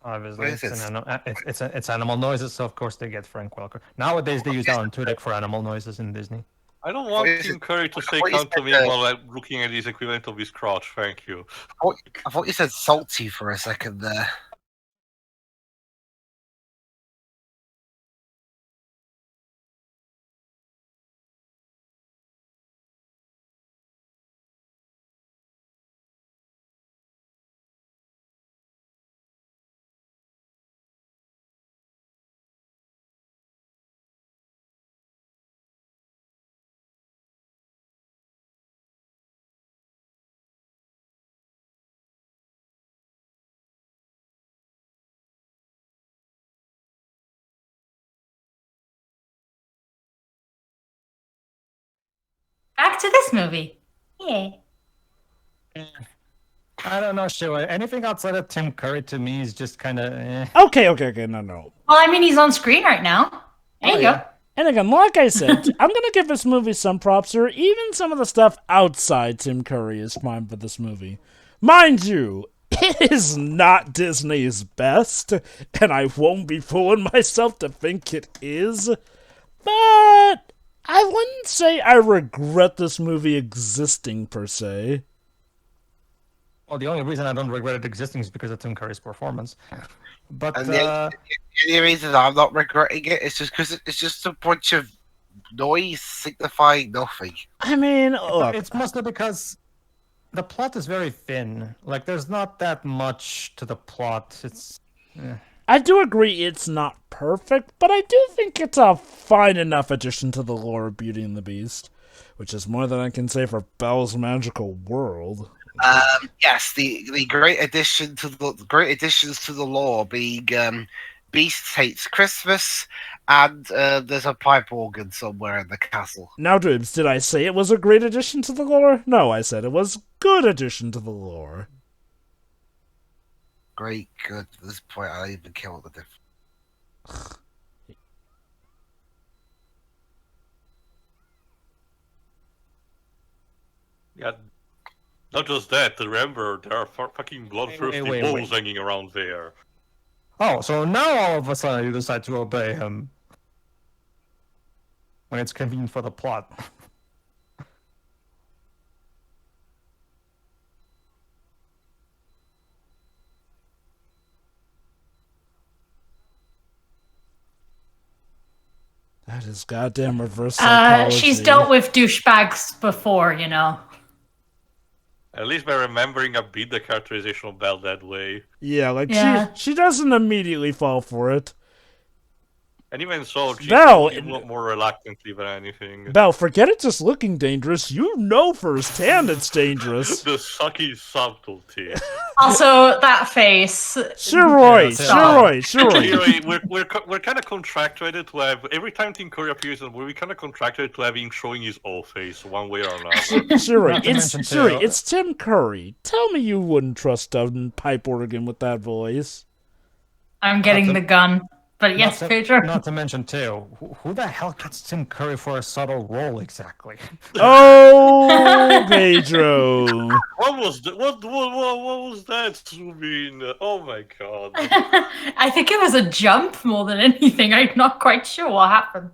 obviously, What is it's animal noises, so of course they get Frank Welker. Nowadays they use Alan Tudyk for animal noises in Disney. I don't want What is Tim it? Curry to say What is come to me that, while I'm looking at his equivalent of his crotch, thank you. I thought you said salty for a second there. Back to this movie. Yeah. I don't know, Sheila. Anything outside of Tim Curry to me is just kind of Okay, no. Well, I mean, he's on screen right now. There you go. And again, like I said, I'm gonna give this movie some props here. Even some of the stuff outside Tim Curry is fine for this movie. Mind you, it is not Disney's best, and I won't be fooling myself to think it is. But I wouldn't say I regret this movie existing, per se. Well, the only reason I don't regret it existing is because of Tim Curry's performance. But And the only reason I'm not regretting it is just because it's just a bunch of noise signifying nothing. I mean, look, it's mostly because the plot is very thin. Like, there's not that much to the plot. It's I do agree it's not perfect, but I do think it's a fine enough addition to the lore of Beauty and the Beast, which is more than I can say for Belle's Magical World. Yes, the great addition to the great additions to the lore being Beast hates Christmas, and there's a pipe organ somewhere in the castle. Now, Dribs, did I say it was a great addition to the lore? No, I said it was good addition to the lore. Great, good. At this point, I don't even care what the difference. Yeah, not just that. Remember, there are fucking bloodthirsty wait. wolves hanging around there. Oh, so now all of a sudden you decide to obey him when it's convenient for the plot. That is goddamn reverse psychology. She's dealt with douchebags before, you know. At least by remembering a bit the characterization of Belle that way. Yeah, like Yeah. she doesn't immediately fall for it. And even so, she's Belle, a lot more reluctantly than anything. Belle, forget it just looking dangerous. You know firsthand it's dangerous. The sucky subtlety. Also, that face. Shiroi, Stop. Shiroi. We're kind of contracted to have every time Tim Curry appears in the movie, kind of contracted to have him showing his old face one way or another. Shiroi, mention too- it's Tim Curry. Tell me you wouldn't trust a pipe organ with that voice. I'm getting the gun. But yes, Pedro. Not to mention too, who the hell gets Tim Curry for a subtle role exactly? Oh, Pedro. What was what was that mean? Oh my god. I think it was a jump more than anything. I'm not quite sure what happened.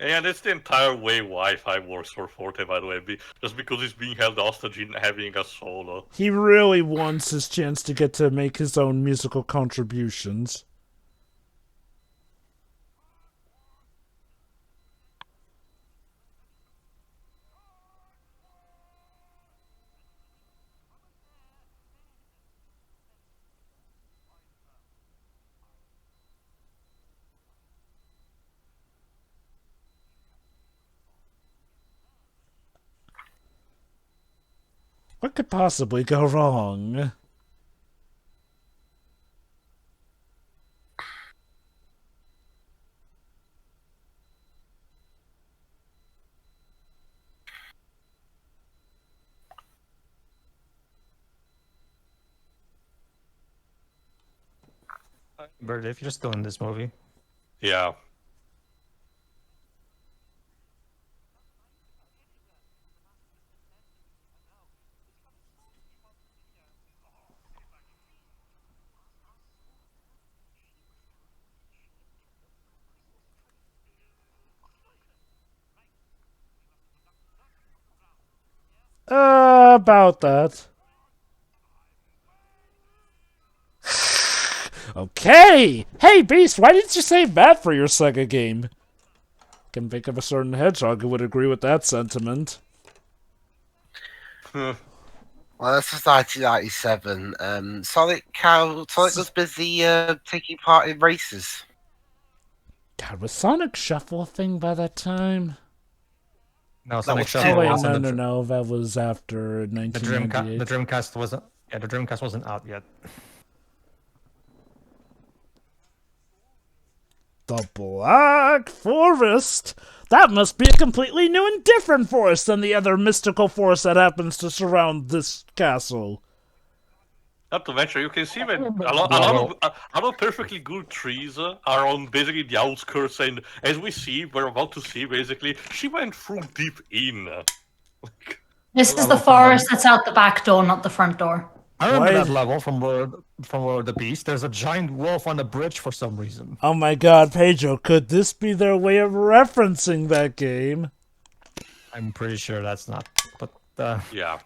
Yeah, that's the entire way Wi-Fi works for Forte, by the way. Just because he's being held hostage in having a solo. He really wants his chance to get to make his own musical contributions. What could possibly go wrong? Bird, if you're still in this movie. Yeah. About that. Okay! Hey, Beast, why didn't you save that for your Sega game? Can think of a certain hedgehog who would agree with that sentiment. Well, this was 1997. Sonic was busy taking part in races. God, was Sonic Shuffle a thing by that time? No, Sonic was Shuffle Oh wait, wasn't no, that was after the 1998. Dreamcast wasn't. Yeah, the Dreamcast wasn't out yet. The Black Forest? That must be a completely new and different forest than the other mystical forest that happens to surround this castle. Not to mention, you can see that a lot of perfectly good trees are on basically the outskirts, and as we're about to see, basically, she went through deep in. This is the forest that's out the back door, not the front door. I remember Why- that level from Lord of the Beast. There's a giant wolf on the bridge for some reason. Oh my god, Pedro, could this be their way of referencing that game? I'm pretty sure that's not. But Yeah.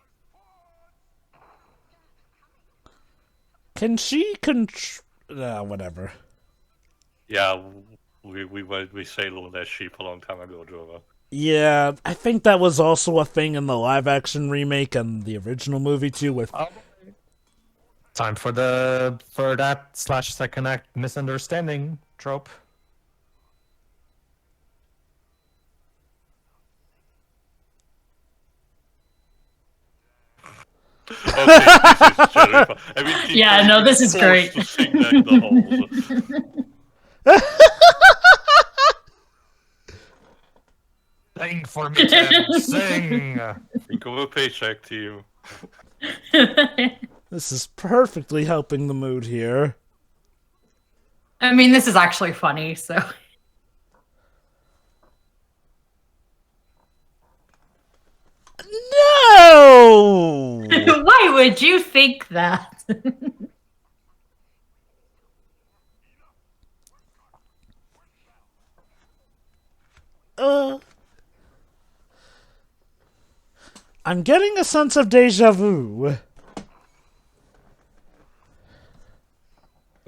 Can she whatever. Yeah, we sailed on that ship a long time ago, Jova. Yeah, I think that was also a thing in the live-action remake and the original movie too. With time for that /second act misunderstanding trope. Okay, this is terrifying. I mean, Tim Yeah, Curry no, is this is forced great. to sing that in the halls. Sing for me, Tim. Sing. Think of a paycheck, Tim. This is perfectly helping the mood here. I mean, this is actually funny, so. No! Why would you think that? I'm getting a sense of deja vu.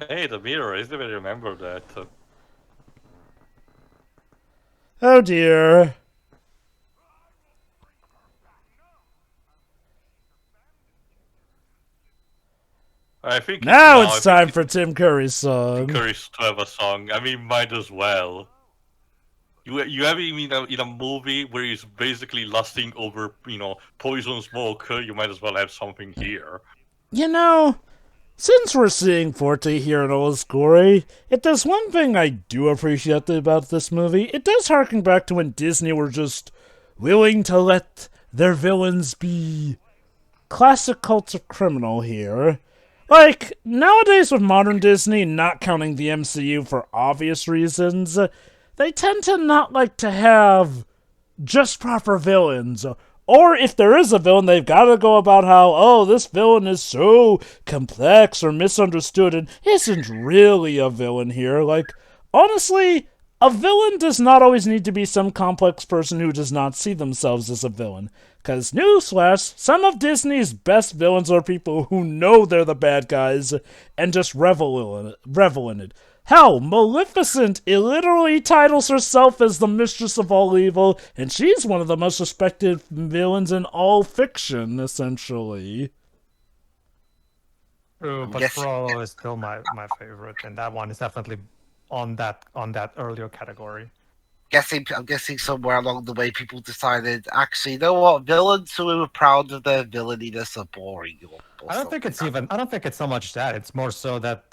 Hey, the mirror. I still remember that. Oh dear. I think Now I it's think time for Tim Curry's song. Curry's to have a song. I mean, might as well. You have him in a movie where he's basically lusting over, poison smoke. You might as well have something here. You know, since we're seeing Forte here in all his glory, if there's one thing I do appreciate about this movie, it does harken back to when Disney were just willing to let their villains be classic culture criminal here. Like, nowadays with modern Disney, not counting the MCU for obvious reasons, they tend to not like to have just proper villains. Or if there is a villain, they've got to go about how, oh, this villain is so complex or misunderstood and isn't really a villain here. Like, honestly, a villain does not always need to be some complex person who does not see themselves as a villain. Because, newsflash, some of Disney's best villains are people who know they're the bad guys and just revel in it. Hell, Maleficent literally titles herself as the mistress of all evil, and she's one of the most respected villains in all fiction, essentially. True, but Yes. Frollo is still my favorite, and that one is definitely on that earlier category. I'm guessing somewhere along the way people decided, actually, you know what, villains who are proud of their villaininess are boring. Or I don't think it's something. I don't think it's so much that. It's more so that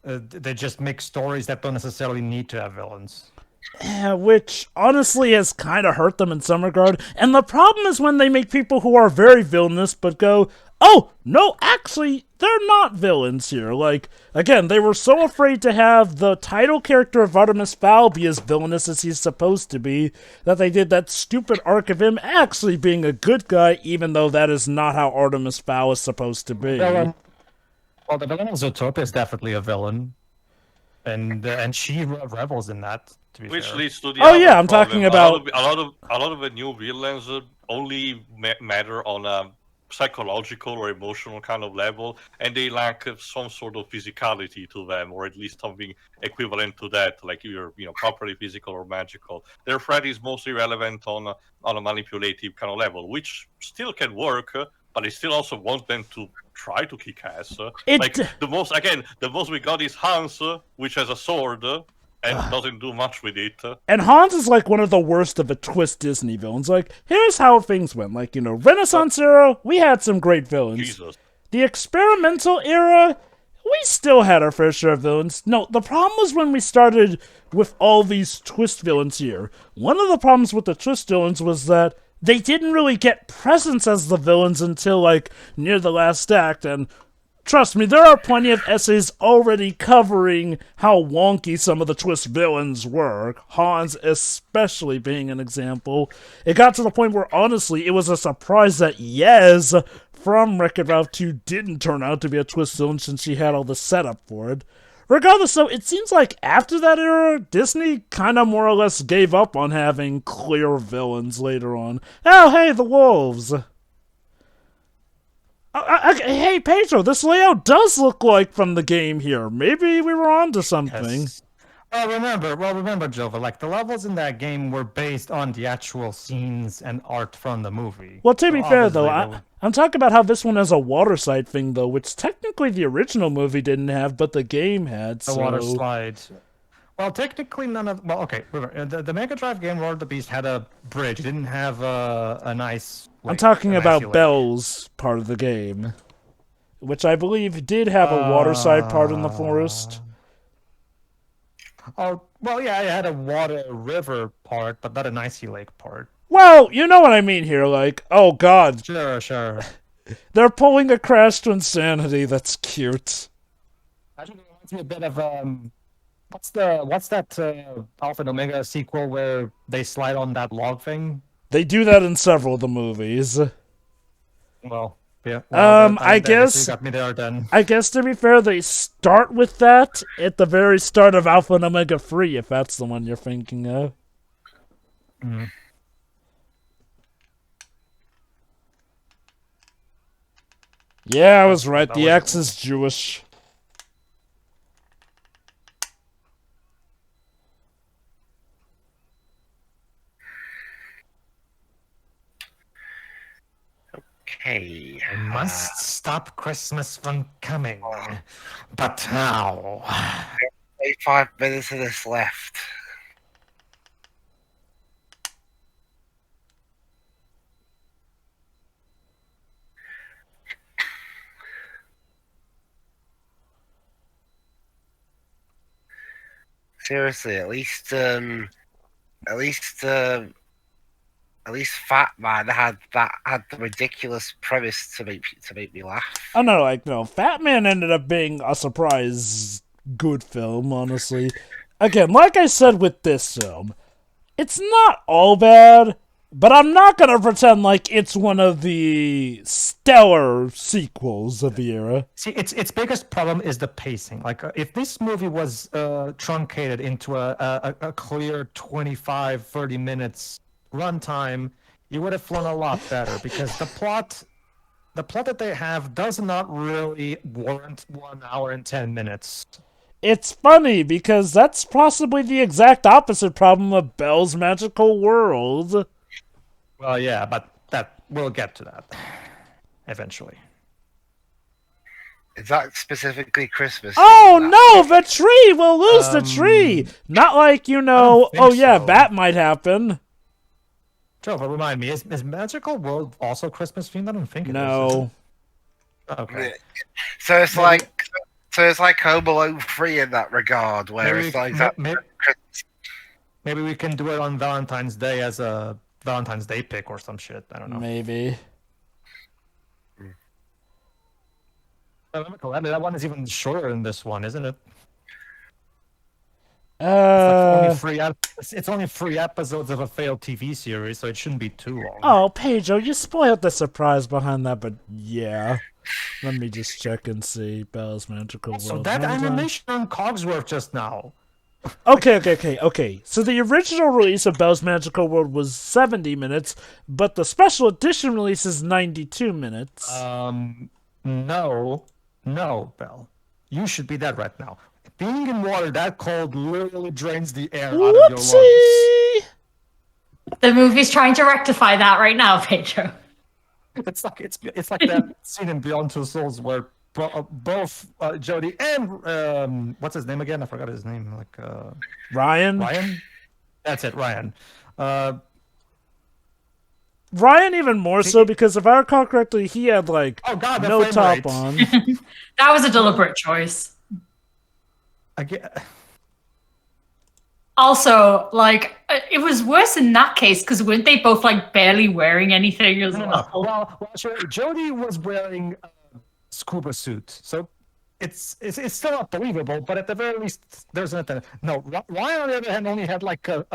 they just make stories that don't necessarily need to have villains. Which honestly has kind of hurt them in some regard. And the problem is when they make people who are very villainous but go, oh, no, actually, they're not villains here. Like, again, they were so afraid to have the title character of Artemis Fowl be as villainous as he's supposed to be that they did that stupid arc of him actually being a good guy, even though that is not how Artemis Fowl is supposed to be. Well, the villain of Zootopia is definitely a villain, and she revels in that. To be Which fair. leads to the Oh, other yeah, I'm problem. talking about- a lot of the new villains only matter on a psychological or emotional kind of level, and they lack some sort of physicality to them, or at least something equivalent to that, like either properly physical or magical. Their threat is mostly relevant on a manipulative kind of level, which still can work, but I still also want them to try to kick ass. Like the most we got is Hans, which has a sword. And doesn't do much with it. And Hans is like one of the worst of the twist Disney villains. Like, here's how things went. Like, Renaissance era, we had some great villains. Jesus. The experimental era, we still had our fair share of villains. No, the problem was when we started with all these twist villains here. One of the problems with the twist villains was that they didn't really get presence as the villains until, like, near the last act, and trust me, there are plenty of essays already covering how wonky some of the twist villains were, Hans especially being an example. It got to the point where, honestly, it was a surprise that Yez from Wreck-It Ralph 2 didn't turn out to be a twist villain since she had all the setup for it. Regardless, though, it seems like after that era, Disney kind of more or less gave up on having clear villains later on. Oh, hey, the wolves! Hey, Pedro, this layout does look like from the game here. Maybe we were onto something. Yes. Well, remember, Jova, like the levels in that game were based on the actual scenes and art from the movie. Well, to be fair, though, obviously I'm talking about how this one has a water slide thing, though, which technically the original movie didn't have, but the game had. the water slide. Well, technically none of. Well, okay. Remember, the Mega Drive game Lord of the Beast had a bridge. It didn't have a nice. I'm lake, talking an icy about lake. Belle's part of the game, which I believe did have a waterside part in the forest. Oh, well, yeah, it had a water river part, but not an icy lake part. Well, you know what I mean here, like, oh god, Sure. they're pulling a Crash to Insanity, that's cute. Actually, it reminds me a bit of what's that Alpha and Omega sequel where they slide on that log thing? They do that in several of the movies. Well, yeah. Well, I guess you got me there then. I guess to be fair, they start with that at the very start of Alpha and Omega Free, if that's the one you're thinking of. Mm. Yeah, I was right. That The was- X is Jewish. Okay. I must stop Christmas from coming. But how? 5 minutes of this left. Seriously, at least Fat Man had the ridiculous premise to make me laugh. Oh no, like no, Fat Man ended up being a surprise good film, honestly. Again, like I said with this film, it's not all bad, but I'm not gonna pretend like it's one of the stellar sequels of the era. See, its biggest problem is the pacing. Like, if this movie was truncated into a clear 25, 30 minutes runtime, you would have flown a lot better because the plot that they have does not really warrant 1 hour and 10 minutes. It's funny because that's possibly the exact opposite problem of Belle's Magical World. Well, yeah, but we'll get to that eventually. Is that specifically Christmas? Oh theme, no, the tree! We'll lose the tree! Not like, you know, think oh yeah, so. that might happen. Joe, but remind me, is Magical World also Christmas themed? I don't think it is. No. Okay. So it's Maybe- like Home Alone 3 in that regard, where it's like that. Maybe we can do it on Valentine's Day as a Valentine's Day pick or some shit. I don't know. Maybe. That one is even shorter than this one, isn't it? It's only 3 episodes of a failed TV series, so it shouldn't be too long. Oh, Pedro, you spoiled the surprise behind that, but yeah. Let me just check and see. Belle's Magical World. So that animation on Cogsworth just now. Okay. So the original release of Belle's Magical World was 70 minutes, but the special edition release is 92 minutes. No, Belle. You should be dead right now. Being in water that cold literally drains the air out of your lungs. Whoopsie! The movie's trying to rectify that right now, Pedro. It's like that scene in Beyond Two Souls where both Jodie and what's his name again? I forgot his name. Ryan? Ryan. That's it, Ryan. Ryan even more so because if I recall correctly, he had like Oh God, the no frame top rate. on. That was a deliberate choice. Also, like, it was worse in that case because weren't they both like barely wearing anything as well? Well, sure. Jodie was wearing a scuba suit, so it's still not believable. But at the very least, there's nothing. No, Ryan on the other hand only had like a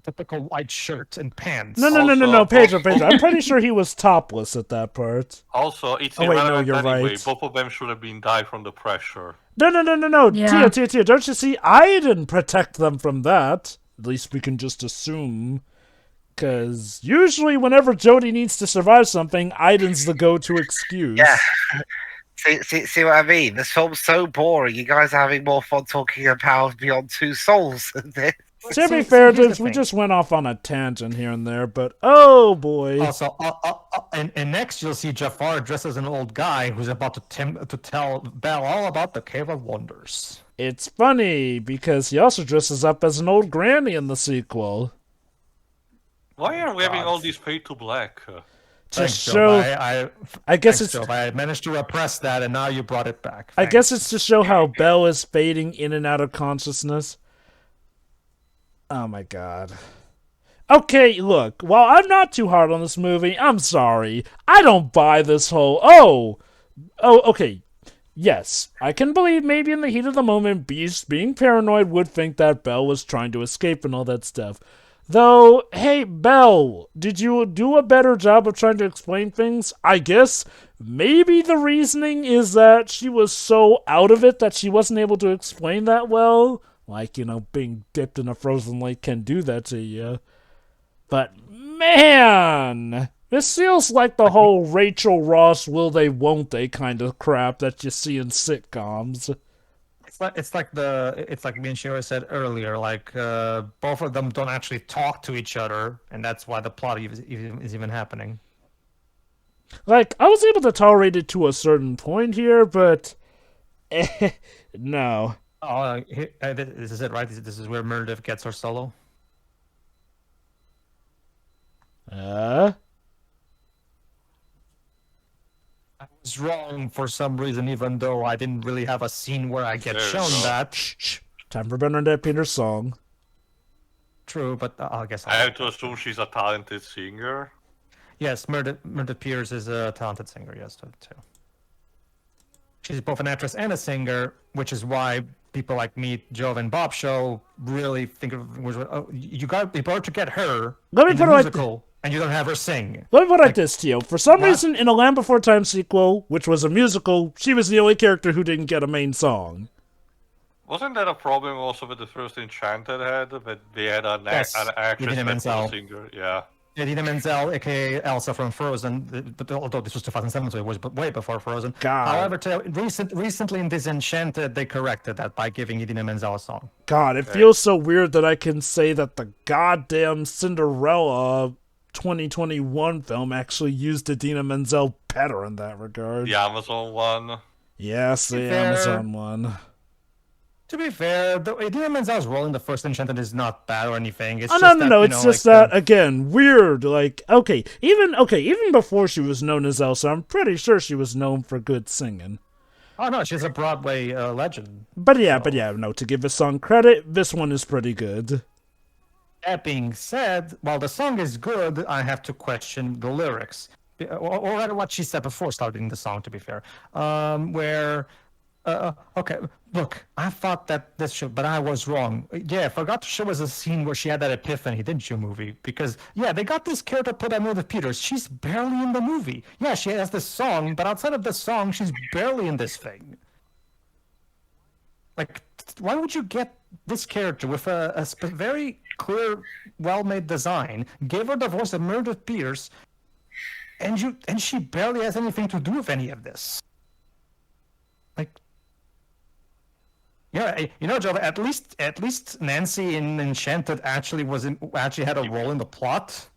typical white shirt and pants. No, Pedro. I'm pretty sure he was topless at that part. Also, it's Oh, wait, no, irrelevant you're anyway. right. Both of them should have been died from the pressure. No. Yeah. Tia, don't you see? I didn't protect them from that. At least we can just assume. Because usually whenever Jodie needs to survive something, Aiden's the go-to excuse. Yeah. See what I mean? This film's so boring. You guys are having more fun talking about Beyond Two Souls than this. To be See, fair, here's the dudes, we thing. just went off on a tangent here and there, but oh boy. Also, and next you'll see Jafar dressed as an old guy who's about to tell Belle all about the Cave of Wonders. It's funny, because he also dresses up as an old granny in the sequel. Why are we having God. all these fade to black? To Thanks, Joe. show... I guess it's... Joe. I managed to repress that, and now you brought it back. I Thanks. guess it's to show how Belle is fading in and out of consciousness. Oh my god. Okay, look, while I'm not too hard on this movie, I'm sorry. I don't buy this whole, oh, okay. Yes, I can believe maybe in the heat of the moment, Beast, being paranoid, would think that Belle was trying to escape and all that stuff. Though, hey, Belle, did you do a better job of trying to explain things? I guess maybe the reasoning is that she was so out of it that she wasn't able to explain that well. Like, being dipped in a frozen lake can do that to you. But, man, this feels like the whole Rachel Ross will they won't they kind of crap that you see in sitcoms. It's like me and Shira said earlier. Like both of them don't actually talk to each other, and that's why the plot is even happening. Like, I was able to tolerate it to a certain point here, but no. Oh, this is it, right? This is where Meredith gets her solo. I was wrong for some reason, even though I didn't really have a scene where I get shown that. Shh. Time for Bernadette Peters' song. True, but I guess I have to assume she's a talented singer. Yes, Meredith Peters is a talented singer. Yes, too. She's both an actress and a singer, which is why people like me, Joe, and Bob Show really think you better to get her Let me in put the it musical, and you don't have her sing. Let me put it like this to you. For some What? reason, in a Land Before Time sequel, which was a musical, she was the only character who didn't get a main song. Wasn't that a problem also with the first Enchanted had? That they had an actress Idina that was a Menzel. singer? Yeah. Idina Menzel, aka Elsa from Frozen, but although this was 2007, so it was way before Frozen. God. However, recently in Disenchanted, they corrected that by giving Idina Menzel a song. God, it feels so weird that I can say that the goddamn Cinderella 2021 film actually used Idina Menzel better in that regard. The Amazon one. Yes, the Fair. Amazon one. To be fair, Idina Menzel's role in the first Enchanted is not bad or anything. It's Oh, just no, that, it's just that, again, weird, like, even before she was known as Elsa, I'm pretty sure she was known for good singing. Oh no, she's a Broadway legend. But yeah, to give this song credit, this one is pretty good. That being said, while the song is good, I have to question the lyrics. Or rather what she said before starting the song, to be fair. Okay, look, I thought that this show, but I was wrong. Yeah, I forgot to show us a scene where she had that epiphany, didn't you, movie? Because, yeah, they got this character put by Meredith Peters. She's barely in the movie. Yeah, she has this song, but outside of the song, she's barely in this thing. Like, why would you get this character with a very clear, well-made design, give her the voice of Meredith Peters, and she barely has anything to do with any of this? Like, yeah, Joe. At least Nancy in Enchanted actually had a role in the plot.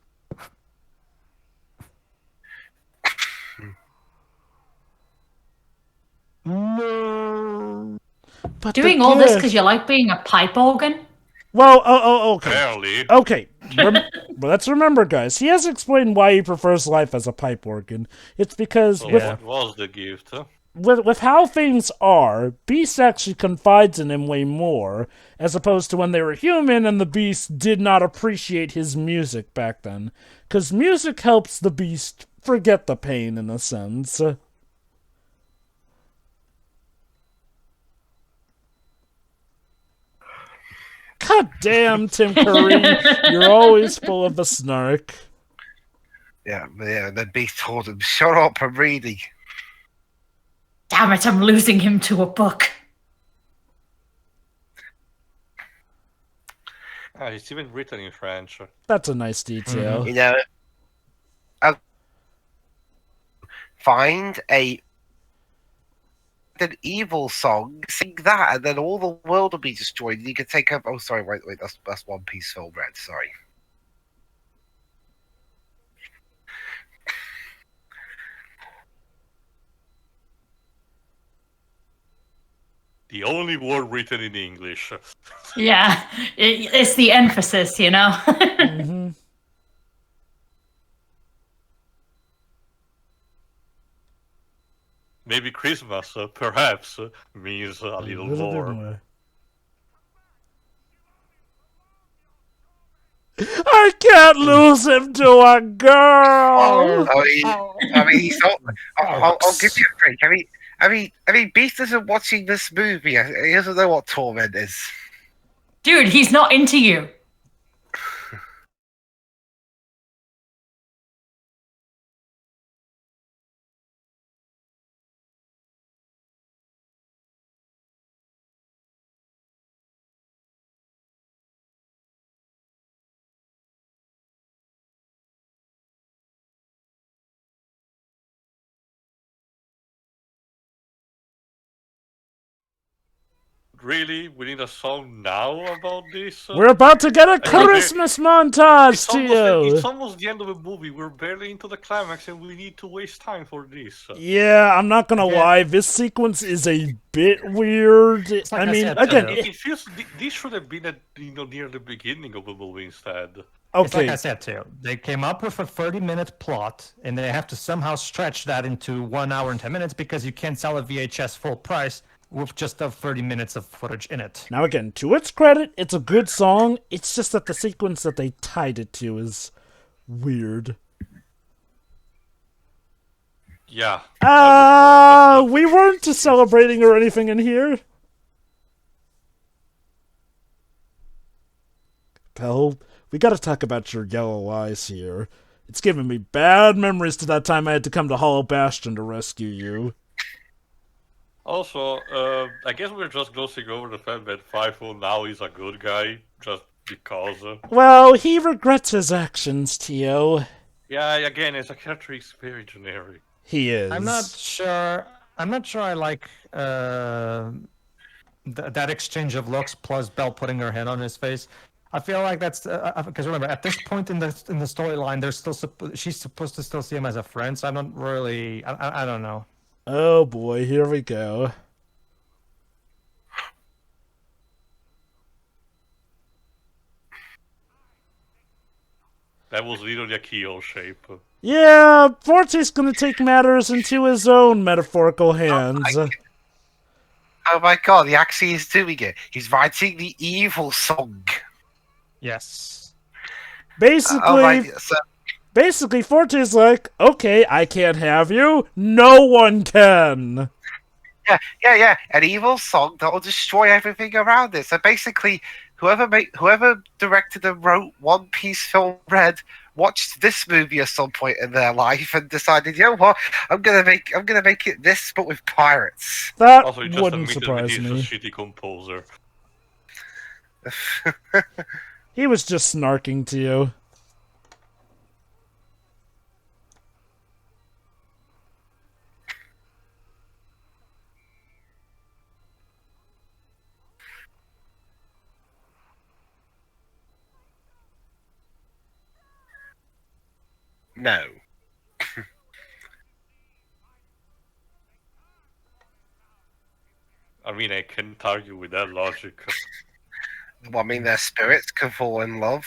No. But Doing all this because you like being a pipe organ? Well, okay. Barely. Okay, well, let's remember, guys, he has explained why he prefers life as a pipe organ. It's because So with what was the gift? Huh? with how things are, Beast actually confides in him way more, as opposed to when they were human and the Beast did not appreciate his music back then. Because music helps the Beast forget the pain, in a sense. God damn, Tim Curry, you're always full of a snark. Yeah, the Beast told him, "Shut up, I'm reading." Damn it, I'm losing him to a book. It's even written in French. That's a nice detail. You know, I'll find a an evil song, sing that, and then all the world will be destroyed. And you can take up. Oh, sorry, wait, that's One Piece Film Red. Sorry. The only word written in English. Yeah, it's the emphasis, you know. Mm-hmm. Maybe Christmas, perhaps, means a little bit more. more. I can't lose him to a girl. I mean, he's not. I'll give you a break. I mean, Beast isn't watching this movie. He doesn't know what torment is. Dude, he's not into you. Really? We need a song now about this? We're about to get a I mean, Christmas montage, it's Tio. almost the end of the movie. We're barely into the climax, and we need to waste time for this. Yeah, I'm not gonna lie. This sequence is a bit weird. like I I mean, said, again, It feels this should have been at near the beginning of the movie instead. It's like okay. I said too. They came up with a 30-minute plot, and they have to somehow stretch that into 1 hour and 10 minutes because you can't sell a VHS full price with just the 30 minutes of footage in it. Now again, to its credit, it's a good song. It's just that the sequence that they tied it to is weird. Yeah. We weren't just celebrating or anything in here. Belle, we gotta talk about your yellow eyes here. It's giving me bad memories to that time I had to come to Hollow Bastion to rescue you. Also, I guess we're just glossing over the fact that Fifo now is a good guy, just because. Well, he regrets his actions, Tio. Yeah, again, as a character, he's very generic. He is. I'm not sure I like that exchange of looks plus Belle putting her hand on his face. I feel like that's because remember at this point in the storyline, there's still she's supposed to still see him as a friend. So I'm not really. I don't know. Oh boy, here we go. That was literally a keyhole shape. Yeah, Forte's gonna take matters into his own metaphorical hands. Oh my god, he actually is doing it. He's writing the evil song. Yes. Basically, Forte's like, okay, I can't have you. No one can. Yeah. An evil song that will destroy everything around it. So basically, whoever directed and wrote One Piece Film Red watched this movie at some point in their life and decided, you know what, I'm gonna make it this, but with pirates. That Also, he just wouldn't admitted that surprise he's me. a shitty composer. He was just snarking to you. No. I mean, I can't argue with that logic. Well, I mean, their spirits can fall in love.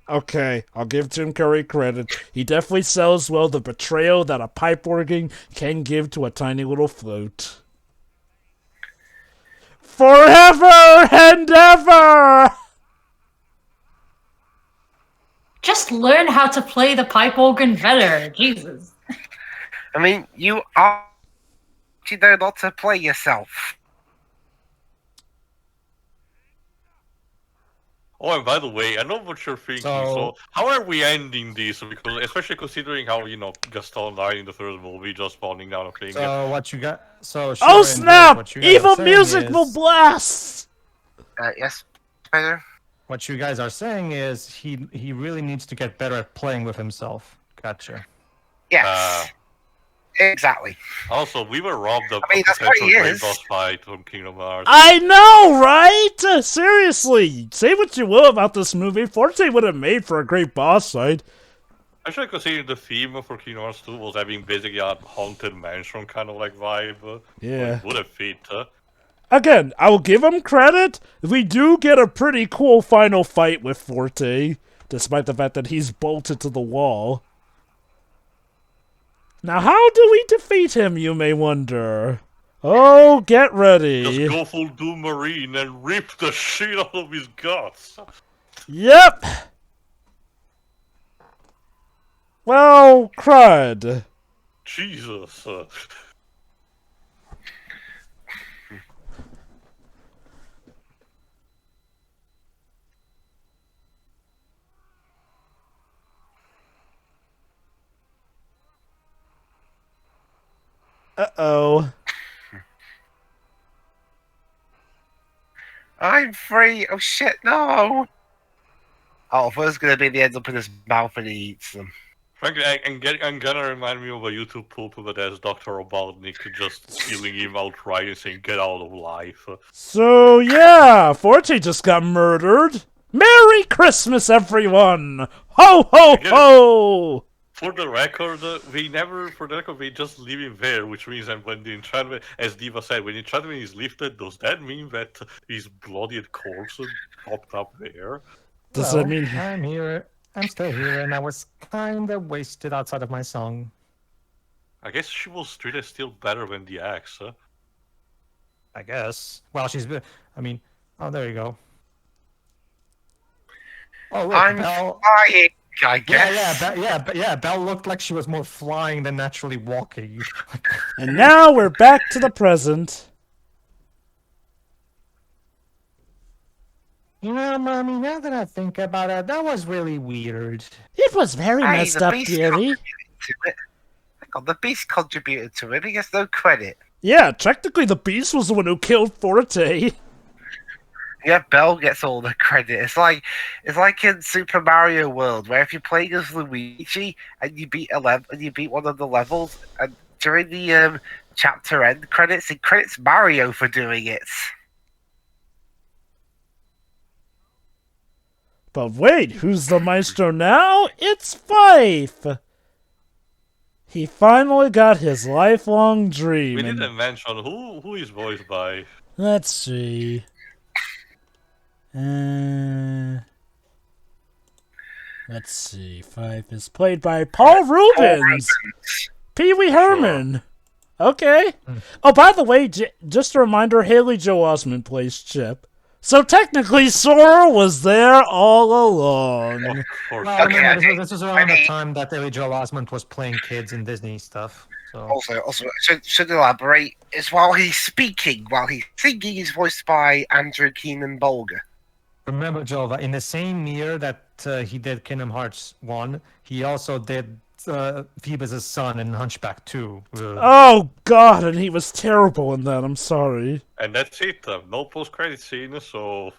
Okay, I'll give Tim Curry credit. He definitely sells well the betrayal that a pipe organ can give to a tiny little float. Forever and ever! Just learn how to play the pipe organ better. Jesus. I mean, you know not to play yourself. Oh, and by the way, I know what you're thinking. So how are we ending this? Because especially considering how Gaston died in the first movie, just falling down a thing. So what you got? So Oh Sharon, snap! what you guys Evil are saying music will is- blast! Yes, Spider. What you guys are saying is he really needs to get better at playing with himself. Gotcha. Yes. Exactly. Also, we were robbed of I mean, a that's what potential he great is. boss fight from Kingdom Hearts. I know, right? Seriously, say what you will about this movie, Forte would have made for a great boss fight. Actually, considering the theme for Kingdom Hearts 2 was having basically a haunted mansion kind of like vibe. Yeah. It would have fit. Again, I will give him credit. We do get a pretty cool final fight with Forte, despite the fact that he's bolted to the wall. Now, how do we defeat him, you may wonder? Oh, get ready. Just go full Doom Marine and rip the shit out of his guts. Yep. Well, crud. Jesus. Uh-oh. I'm free. Oh shit, no. Oh, first gonna be the ends up in his mouth and he eats them. Frankly, I'm gonna remind me of a YouTube poop that has Dr. Robotnik just killing him outright and saying, "Get out of life." So, yeah, Forte just got murdered. Merry Christmas, everyone! Ho, ho, ho! For the record, we just leave him there, which means that when the enchantment, as Diva said, when the enchantment is lifted, does that mean that his bloodied corpse popped up there? Does that mean... I'm here. I'm still here, and I was kind of wasted outside of my song. I guess she was treated still better than the axe, huh? I guess. Well, I mean, oh, there you go. Oh, look, I'm Belle. flying, I guess. Yeah, Belle looked like she was more flying than naturally walking. And now we're back to the present. You know, Mommy, now that I think about it, that was really weird. It was very Hey, messed the up, beast dearie. contributed to it. Hang on, the beast contributed to it. He gets no credit. Yeah, technically the Beast was the one who killed Forte. Yeah, Belle gets all the credit. It's like in Super Mario World, where if you played as Luigi and you beat one of the levels, and during the chapter end credits, it credits Mario for doing it. But wait, who's the maestro now? It's Fife! He finally got his lifelong dream. We and- didn't mention who is voiced by. Let's see. Let's see. Fife is played by Paul Rubens. Pee Wee Herman. Okay. Oh, by the way, just a reminder, Haley Joel Osment plays Chip. So technically, Sora was there all along. Of course. Well, Okay, remember, this was around I the mean- time that Billy Joel Osment was playing kids in Disney stuff. So Also, should elaborate. It's while he's speaking, while he's singing, he's voiced by Andrew Keenan Bolger. remember, Joel, that in the same year that he did Kingdom Hearts 1, he also did Phoebus' son in Hunchback 2. Oh, God, and he was terrible in that. I'm sorry. And that's it. No post-credit scene, so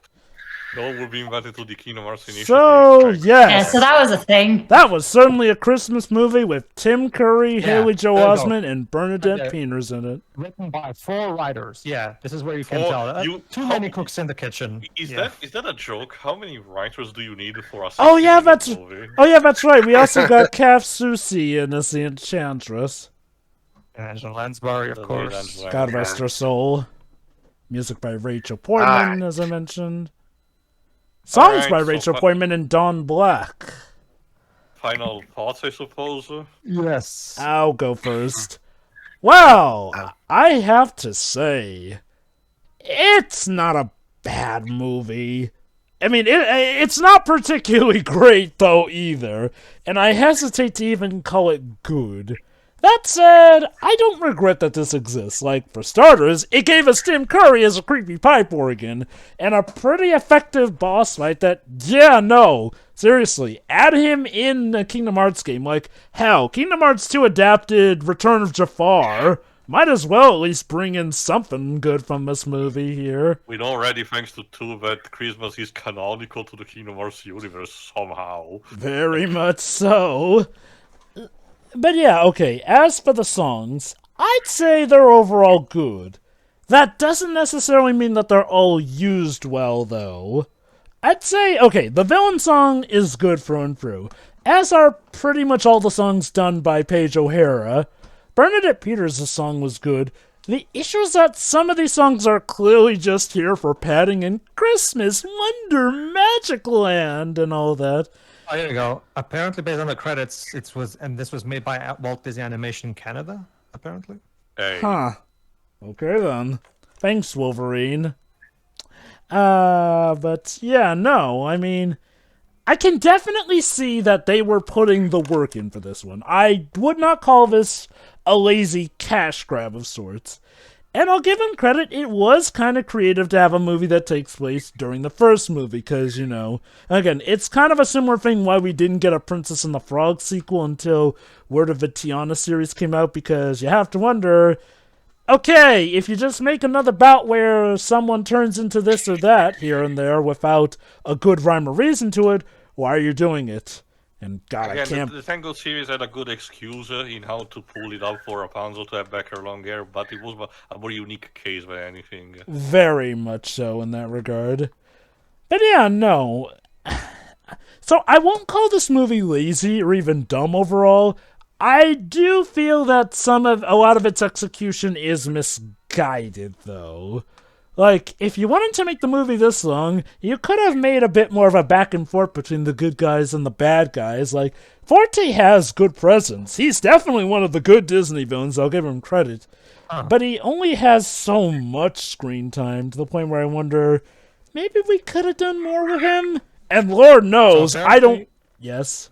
no one will be invited to the Kingdom Hearts initiative. So, Thanks. Yeah, yes. so that was a thing. That was certainly a Christmas movie with Tim Curry, Haley Joel there you go. Osment, and Bernadette Right there. Peters in it. Written by 4 writers. Yeah, this is where you can Four- tell. Too how- many cooks in the kitchen. Is Yeah. that a joke? How many writers do you need for a Oh, yeah, 60-minute movie? Oh, yeah, that's right. We also got Kath Soucie in as the Enchantress. Angela Lansbury, of The course. Lansbury. God rest her soul. Music by Rachel Portman, as I mentioned. Songs Alright, by so Rachel Portman and Dawn Black. Final thoughts, I suppose. Yes. I'll go first. Well, I have to say, it's not a bad movie. I mean, it's not particularly great, though, either. And I hesitate to even call it good. That said, I don't regret that this exists. Like, for starters, it gave us Tim Curry as a creepy pipe organ, and a pretty effective boss fight that, yeah, no, seriously, add him in a Kingdom Hearts game. Like, hell, Kingdom Hearts 2 adapted Return of Jafar. Might as well at least bring in something good from this movie here. We know already, thanks to 2, that Christmas is canonical to the Kingdom Hearts universe somehow. Very much so. But yeah, okay, as for the songs, I'd say they're overall good. That doesn't necessarily mean that they're all used well, though. I'd say, okay, the villain song is good through and through, as are pretty much all the songs done by Paige O'Hara. Bernadette Peters' song was good. The issue is that some of these songs are clearly just here for padding in Christmas, Wonder, Magic Land, and all that. Oh, here you go. Apparently, based on the credits, this was made by Walt Disney Animation Canada, apparently. Hey. Huh. Okay then. Thanks, Wolverine. But yeah, no, I mean, I can definitely see that they were putting the work in for this one. I would not call this a lazy cash grab of sorts. And I'll give him credit, it was kind of creative to have a movie that takes place during the first movie, because, you know, again, it's kind of a similar thing why we didn't get a Princess and the Frog sequel until Word of the Tiana series came out, because you have to wonder, okay, if you just make another bout where someone turns into this or that here and there without a good rhyme or reason to it, why are you doing it? And God, Again, I can't... the Tango series had a good excuse in how to pull it up for Rapunzel to have back her long hair, but it was a more unique case than anything. Very much so in that regard. But yeah, no. So I won't call this movie lazy or even dumb overall. I do feel that a lot of its execution is misguided, though. Like, if you wanted to make the movie this long, you could have made a bit more of a back and forth between the good guys and the bad guys. Like, Forte has good presence. He's definitely one of the good Disney villains, I'll give him credit. But he only has so much screen time, to the point where I wonder, maybe we could have done more with him? And Lord knows, So I don't... Yes?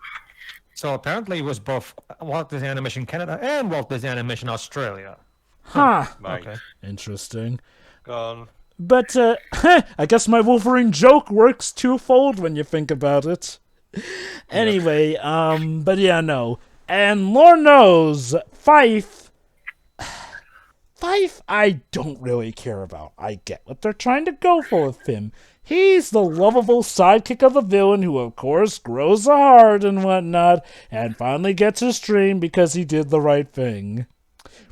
So apparently it was both Walt Disney Animation Canada and Walt Disney Animation Australia. Huh. Right. Okay. Interesting. Gone. But, I guess my Wolverine joke works twofold when you think about it. Anyway, but yeah, no. And Lord knows, Fife, I don't really care about. I get what they're trying to go for with him. He's the lovable sidekick of the villain who, of course, grows a heart and whatnot, and finally gets his dream because he did the right thing.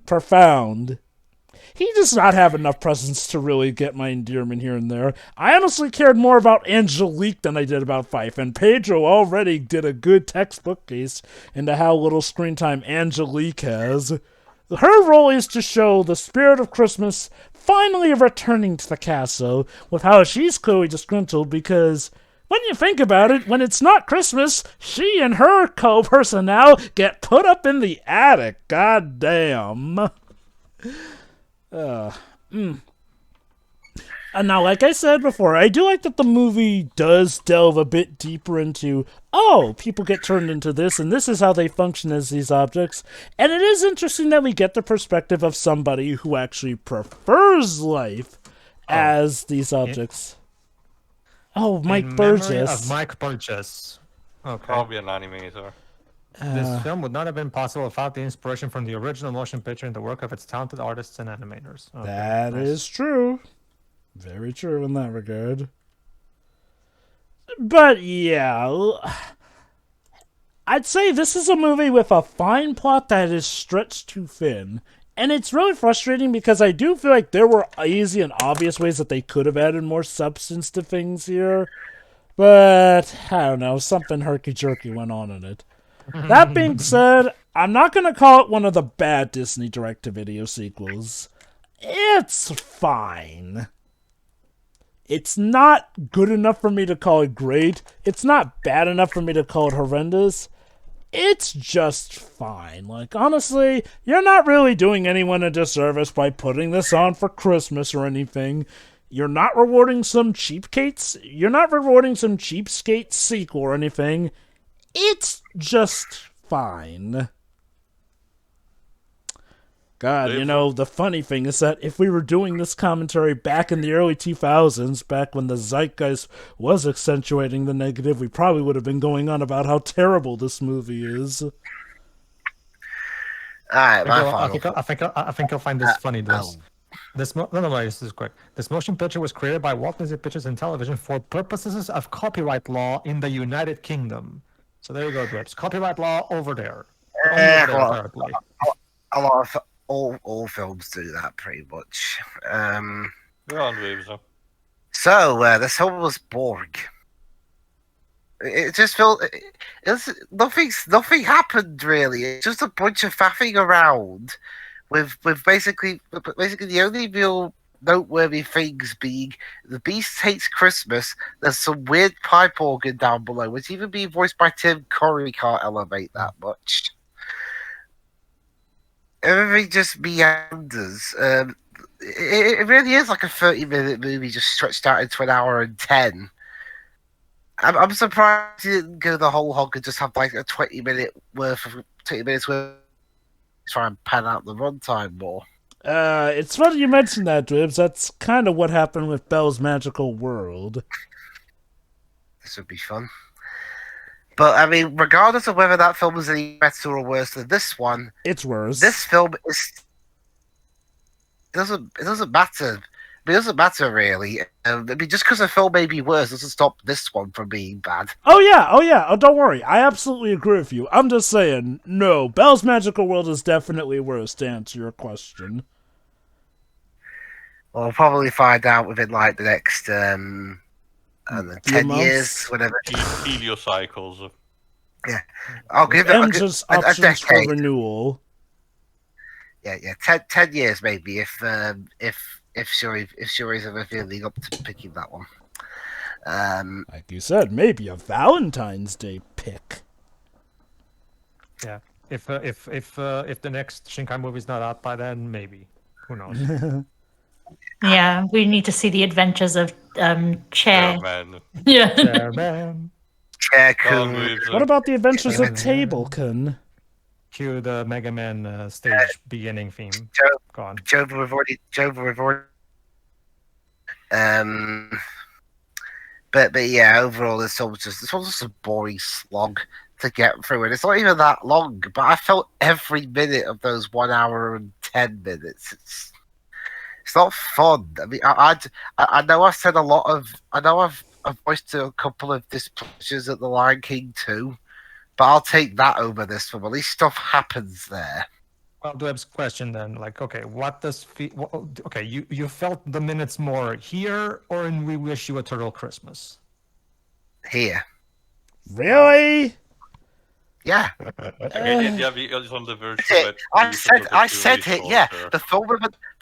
Profound. He does not have enough presence to really get my endearment here and there. I honestly cared more about Angelique than I did about Fife, and Pedro already did a good textbook case into how little screen time Angelique has. Her role is to show the spirit of Christmas finally returning to the castle, with how she's clearly disgruntled because, when you think about it, when it's not Christmas, she and her co-personnel get put up in the attic. God damn. And now, like I said before, I do like that the movie does delve a bit deeper into, oh, people get turned into this, and this is how they function as these objects. And it is interesting that we get the perspective of somebody who actually prefers life as these objects. Oh, Mike In memory Burgess. of Mike Burgess. Okay. Probably an animator. This film would not have been possible without the inspiration from the original motion picture and the work of its talented artists and animators. Okay, That nice. is true. Very true in that regard. But yeah, I'd say this is a movie with a fine plot that is stretched too thin. And it's really frustrating because I do feel like there were easy and obvious ways that they could have added more substance to things here. But, I don't know, something herky-jerky went on in it. That being said, I'm not going to call it one of the bad Disney direct-to-video sequels. It's fine. It's not good enough for me to call it great. It's not bad enough for me to call it horrendous. It's just fine. Like, honestly, you're not really doing anyone a disservice by putting this on for Christmas or anything. You're not rewarding some cheapskates. You're not rewarding some cheapskate sequel or anything. It's just fine. God, you know, the funny thing is that if we were doing this commentary back in the early 2000s, back when the zeitgeist was accentuating the negative, we probably would have been going on about how terrible this movie is. Alright, my I think you'll find this funny. oh. This is quick. This motion picture was created by Walt Disney Pictures and Television for purposes of copyright law in the United Kingdom. So there you go, Drips. Copyright law over there. Apparently. A lot of all films do that pretty much. So this film was boring. It just felt nothing happened really. It's just a bunch of faffing around, with basically the only real noteworthy things being the Beast hates Christmas. There's some weird pipe organ down below, which even being voiced by Tim Curry can't elevate that much. Everything just meanders. It really is like a 30-minute movie just stretched out into an hour and 10. I'm surprised you didn't go the whole hog and just have like a 20 minutes worth try and pan out the runtime more. It's funny you mentioned that, Dribs. That's kind of what happened with Belle's Magical World. This would be fun. But, I mean, regardless of whether that film is any better or worse than this one... It's worse. This film is... It doesn't matter. It doesn't matter, really. I mean, just because a film may be worse doesn't stop this one from being bad. Oh, yeah. Oh, don't worry. I absolutely agree with you. I'm just saying, no, Belle's Magical World is definitely worse, to answer your question. Well, we'll probably find out within, like, the next... 10 years, whatever. Heliocycles. Yeah, I'll give it a decade. For renewal. Yeah, 10 years maybe if Shuri's ever feeling up to picking that one. Like you said, maybe a Valentine's Day pick. Yeah, if the next Shinkai movie's not out by then, maybe. Who knows? Yeah, we need to see the adventures of Chair. Yeah. Chairman. Chair-kun. What about the adventures of Table-kun? Cue the Mega Man stage beginning theme. Go on. Jova, we've already. But yeah, overall, this was just a boring slog to get through, and it's not even that long. But I felt every minute of those 1 hour and 10 minutes. It's not fun. I mean, I know I've said a lot of. I know I've voiced a couple of displeasures at The Lion King too, but I'll take that over this film. At least stuff happens there. Well, Dweb's question then, like, okay, okay, you felt the minutes more here or in We Wish You a Turtle Christmas? Here. Really? Yeah. It's on the verge. I said it. Yeah, the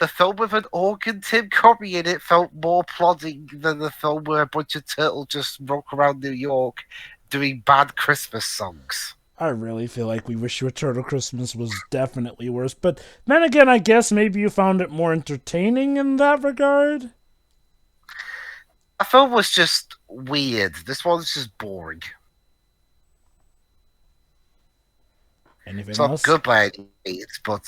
film with an organ Tim Curry in it felt more plodding than the film where a bunch of turtles just walk around New York doing bad Christmas songs. I really feel like We Wish You a Turtle Christmas was definitely worse, but then again, I guess maybe you found it more entertaining in that regard. The film was just weird. This one's just boring. Anything it's else? Not good by any means, but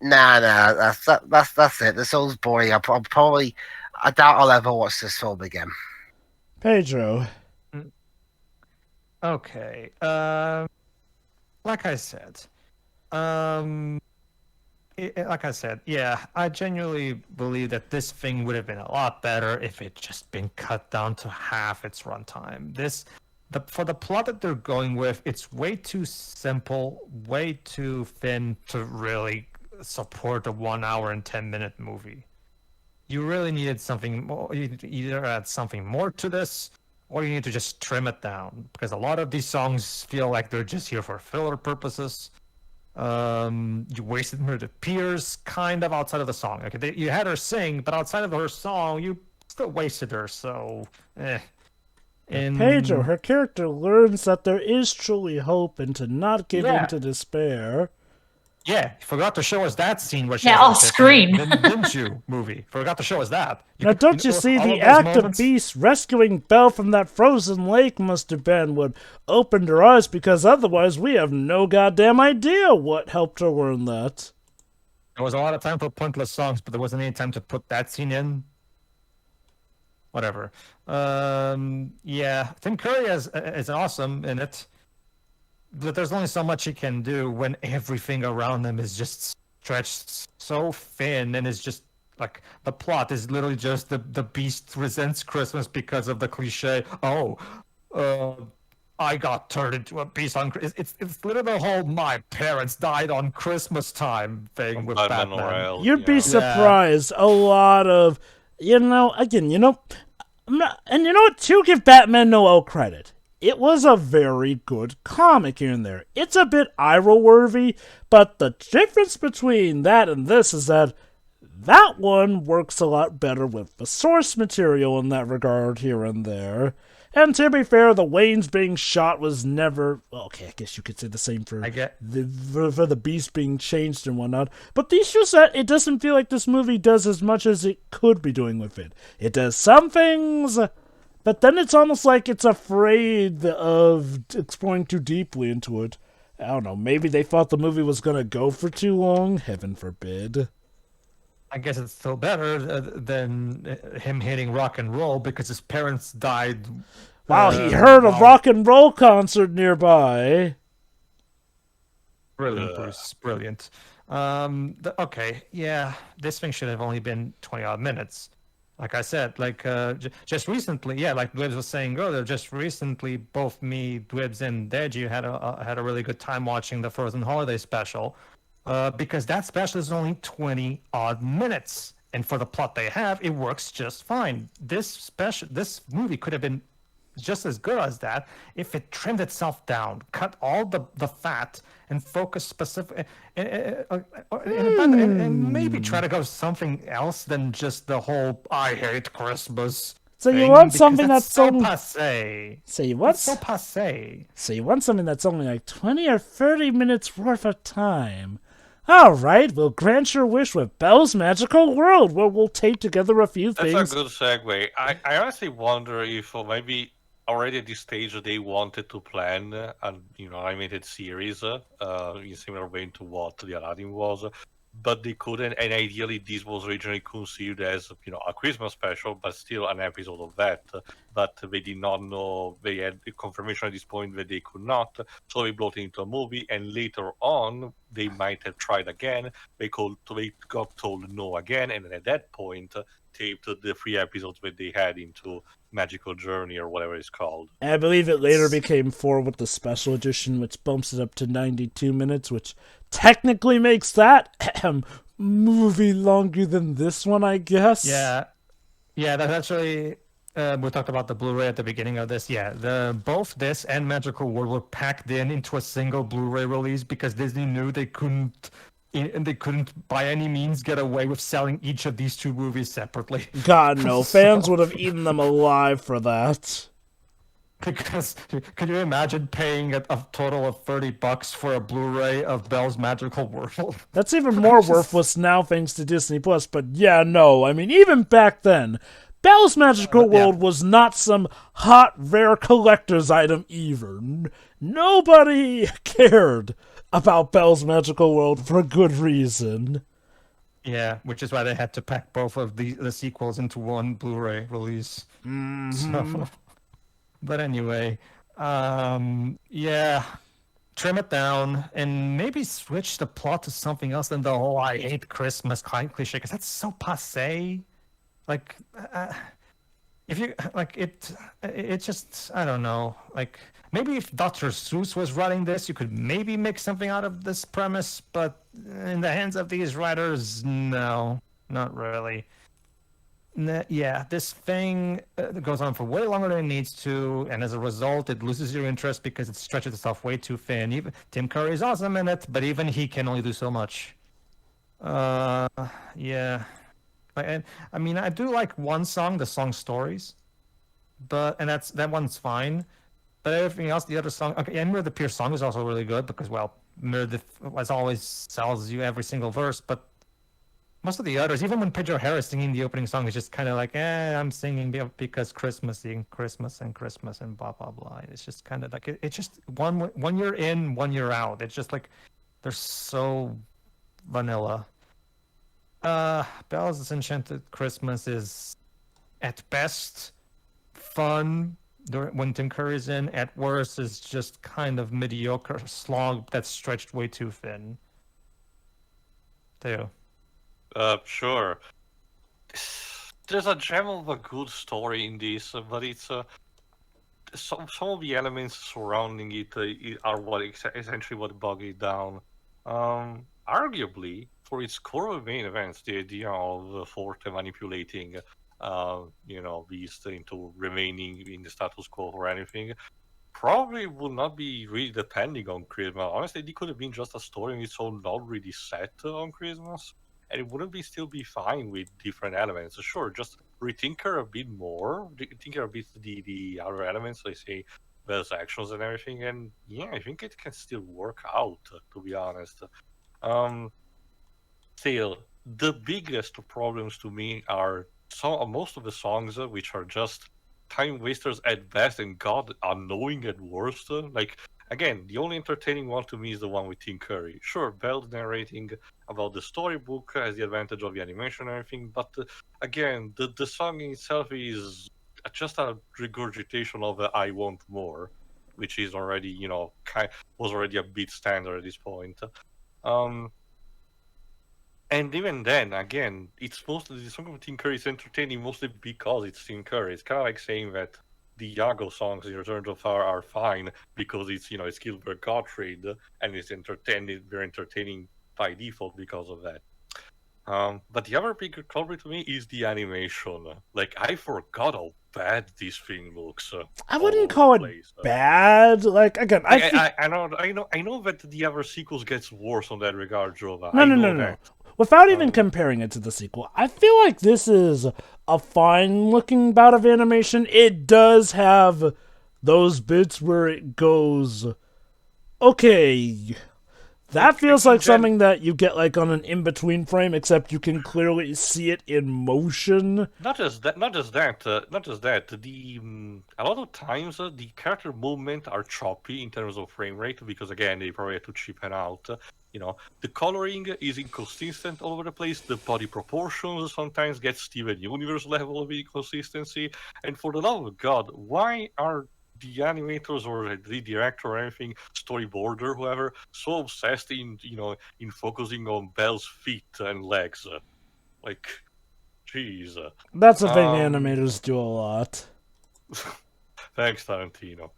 nah, that's it. This film's boring. I doubt I'll ever watch this film again. Pedro. Okay. Like I said, yeah, I genuinely believe that this thing would have been a lot better if it just been cut down to half its runtime. For the plot that they're going with, it's way too simple, way too thin to really support a 1 hour and 10-minute movie. You really needed something more. You either add something more to this, or you need to just trim it down, because a lot of these songs feel like they're just here for filler purposes. You wasted Meredith Pierce kind of outside of the song. Okay, you had her sing, but outside of her song, you still wasted her. So, Pedro, her character learns that there is truly hope and to not give in to despair. Yeah, you forgot to show us that scene where she Yeah, has off an epiphany, screen. didn't you, movie? Forgot to show us that. Now, don't you see all the of those act of moments- Beast rescuing Belle from that frozen lake must have been what opened her eyes, because otherwise we have no goddamn idea what helped her learn that. There was a lot of time for pointless songs, but there wasn't any time to put that scene in. Whatever. Yeah, Tim Curry is awesome in it, but there's only so much he can do when everything around him is just stretched so thin, and is just like the plot is literally just the Beast resents Christmas because of the cliche. Oh, I got turned into a beast on. It's literally the whole "my parents died on Christmas time" thing with Batman Batman. or else, You'd be yeah. surprised. A lot of, again, I'm not, and you know what? To give Batman Noel credit, it was a very good comic here and there. It's a bit eye-roll-worthy, but the difference between that and this is that one works a lot better with the source material in that regard here and there. And to be fair, the Waynes being shot was never... Okay, I guess you could say the same for for the Beast being changed and whatnot. But the issue is that it doesn't feel like this movie does as much as it could be doing with it. It does some things, but then it's almost like it's afraid of exploring too deeply into it. I don't know, maybe they thought the movie was going to go for too long? Heaven forbid. I guess it's still better than him hitting rock and roll because his parents died. Wow, he heard a rock and roll concert nearby. Brilliant, Bruce. Brilliant. Okay, yeah, this thing should have only been 20-odd minutes. Like I said, just recently, yeah, like Dwibs was saying earlier, just recently, both me, Dwibs, and Deji had a really good time watching the Frozen Holiday special. Because that special is only 20-odd minutes, and for the plot they have, it works just fine. This movie could have been just as good as that if it trimmed itself down, cut all the fat, and focus specific, and maybe try to go something else than just the whole "I hate Christmas." So you want something that's so only... passé. So you want... It's so passé. So you want something that's only like 20 or 30 minutes worth of time. All right, we'll grant your wish with Belle's Magical World, where we'll tape together a few things. That's a good segue. I honestly wonder if maybe already at this stage they wanted to plan an animated series in similar vein to what the Aladdin was, but they couldn't. And ideally, this was originally conceived as a Christmas special, but still an episode of that. But they did not know. They had the confirmation at this point that they could not, so they brought it into a movie. And later on, they might have tried again. They got told no again, and at that point, taped the 3 episodes that they had into Magical Journey or whatever it's called. I believe it later became 4 with the special edition, which bumps it up to 92 minutes, which technically makes that movie longer than this one, I guess. Yeah, that's actually... we talked about the Blu-ray at the beginning of this. Yeah, both this and Magical World were packed into a single Blu-ray release because Disney knew they couldn't by any means get away with selling each of these 2 movies separately. God, no. Fans would have eaten them alive for that. Because can you imagine paying a total of $30 for a Blu-ray of Belle's Magical World? That's even more worthless now thanks to Disney Plus, but yeah, no. I mean, even back then, Belle's Magical World was not some hot, rare collector's item either. Nobody cared about Belle's Magical World for good reason. Yeah, which is why they had to pack both of the sequels into one Blu-ray release. Mm-hmm. So, but anyway, yeah, trim it down and maybe switch the plot to something else than the whole "I hate Christmas" cliche, because that's so passé. Like, if you like it just, I don't know. Like, maybe if Dr. Seuss was writing this, you could maybe make something out of this premise, but in the hands of these writers, no, not really. Yeah, this thing goes on for way longer than it needs to, and as a result, it loses your interest because it stretches itself way too thin. Even Tim Curry is awesome in it, but even he can only do so much. Yeah. And I mean, I do like one song, the song "Stories," that one's fine. But everything else, the other song, okay, and Mirror the Pierce song is also really good because, well, Mirror the, as always, sells you every single verse. But most of the others, even when Pedro Harris singing the opening song, is just kind of like, I'm singing because Christmas and Christmas and Christmas and blah blah blah. It's just kind of like it's just one year in, 1 year out. It's just like they're so vanilla. Belle's Enchanted Christmas is at best fun when Tim Curry's in. At worst is just kind of mediocre slog that's stretched way too thin. Too. Sure. There's a gem of a good story in this, but it's some of the elements surrounding it are what essentially what bog it down. Arguably, for its core main events, the idea of Forte manipulating, Beast into remaining in the status quo or anything, probably would not be really depending on Christmas. Honestly, it could have been just a story on its own, not really set on Christmas, and it wouldn't be fine with different elements. Sure, just retinker a bit more, retinker a bit the other elements, like say Bell's actions and everything, and yeah, I think it can still work out. To be honest, still the biggest problems to me are most of the songs which are just time wasters at best and god annoying at worst. Like again, the only entertaining one to me is the one with Tim Curry. Sure, Bell narrating about the storybook has the advantage of the animation and everything, but again, the song in itself is just a regurgitation of I Want More, which is already was already a bit standard at this point. And even then, again, it's mostly the song of Tim Curry is entertaining mostly because it's Tim Curry. It's kind of like saying that the Yago songs in Return to Fire are fine because it's Gilbert Gottfried and it's entertaining. They're entertaining by default because of that. But the other big culprit to me is the animation. Like I forgot how bad this thing looks. I wouldn't call it bad. Like again, I know that the other sequels gets worse on that regard, Jova. No. Without even comparing it to the sequel, I feel like this is a fine-looking bout of animation. It does have those bits where it goes, okay, that feels like something that you get like on an in-between frame, except you can clearly see it in motion. Not just that. A lot of times the character movement are choppy in terms of frame rate because again they probably had to cheapen out. The coloring is inconsistent all over the place. The body proportions sometimes get Steven Universe level of inconsistency. And for the love of God, why are the animators or the director or anything, storyboarder, whoever, so obsessed in focusing on Belle's feet and legs? Like, jeez. That's a thing animators do a lot. Thanks, Tarantino.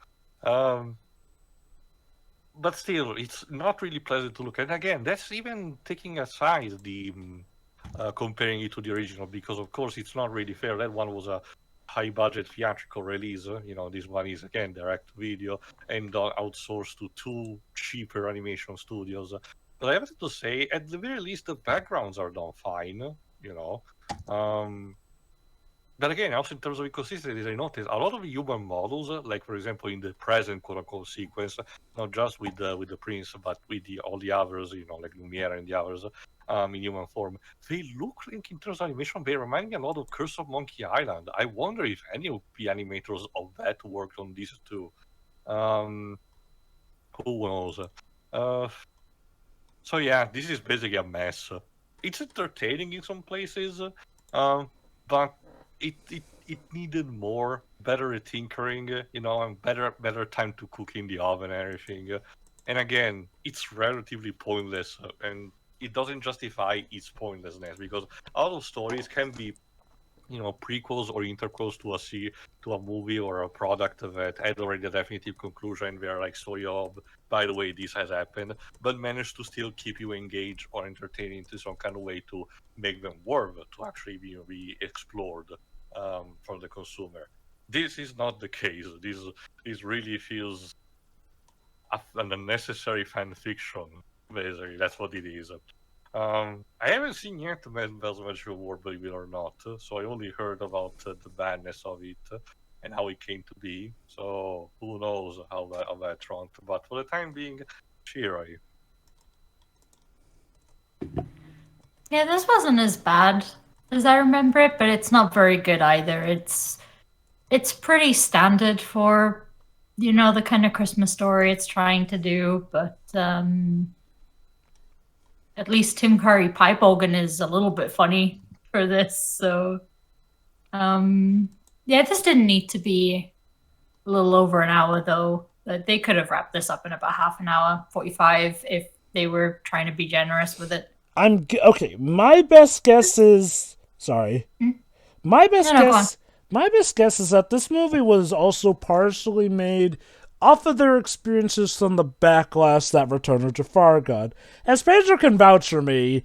But still, it's not really pleasant to look at. And again, that's even taking aside the comparing it to the original, because of course it's not really fair. That one was a high-budget theatrical release. This one is again direct video and outsourced to two cheaper animation studios. But I have to say, at the very least, the backgrounds are done fine. But again, also in terms of inconsistencies, I noticed a lot of human models, like for example in the present quote-unquote sequence, not just with the prince, but with all the others, like Lumiere and the others, in human form, they look like in terms of animation, they remind me a lot of Curse of Monkey Island. I wonder if any of the animators of that worked on these too. Who knows? So yeah, this is basically a mess. It's entertaining in some places, but it needed more, better tinkering, and better time to cook in the oven and everything. And again, it's relatively pointless, and it doesn't justify its pointlessness because all those stories can be, prequels or interquels to a movie or a product that had already a definitive conclusion. Where like story of, by the way, this has happened, but managed to still keep you engaged or entertained into some kind of way to make them worth to actually be explored for the consumer. This is not the case. This really feels an unnecessary fan fiction. Basically, that's what it is. I haven't seen yet the Bell's Magical War, believe it or not, so I only heard about the badness of it. and how it came to be. So who knows how that trunked. But for the time being, Shira. Yeah, this wasn't as bad as I remember it, but it's not very good either. It's pretty standard for, the kind of Christmas story it's trying to do, but at least Tim Curry pipe organ is a little bit funny for this. So yeah, this didn't need to be a little over an hour though. They could have wrapped this up in about half an hour, 45, if they were trying to be generous with it. Okay. My best guess is my best guess is that this movie was also partially made off of their experiences from the backlash that Return of Jafar got. As Pedro can vouch for me,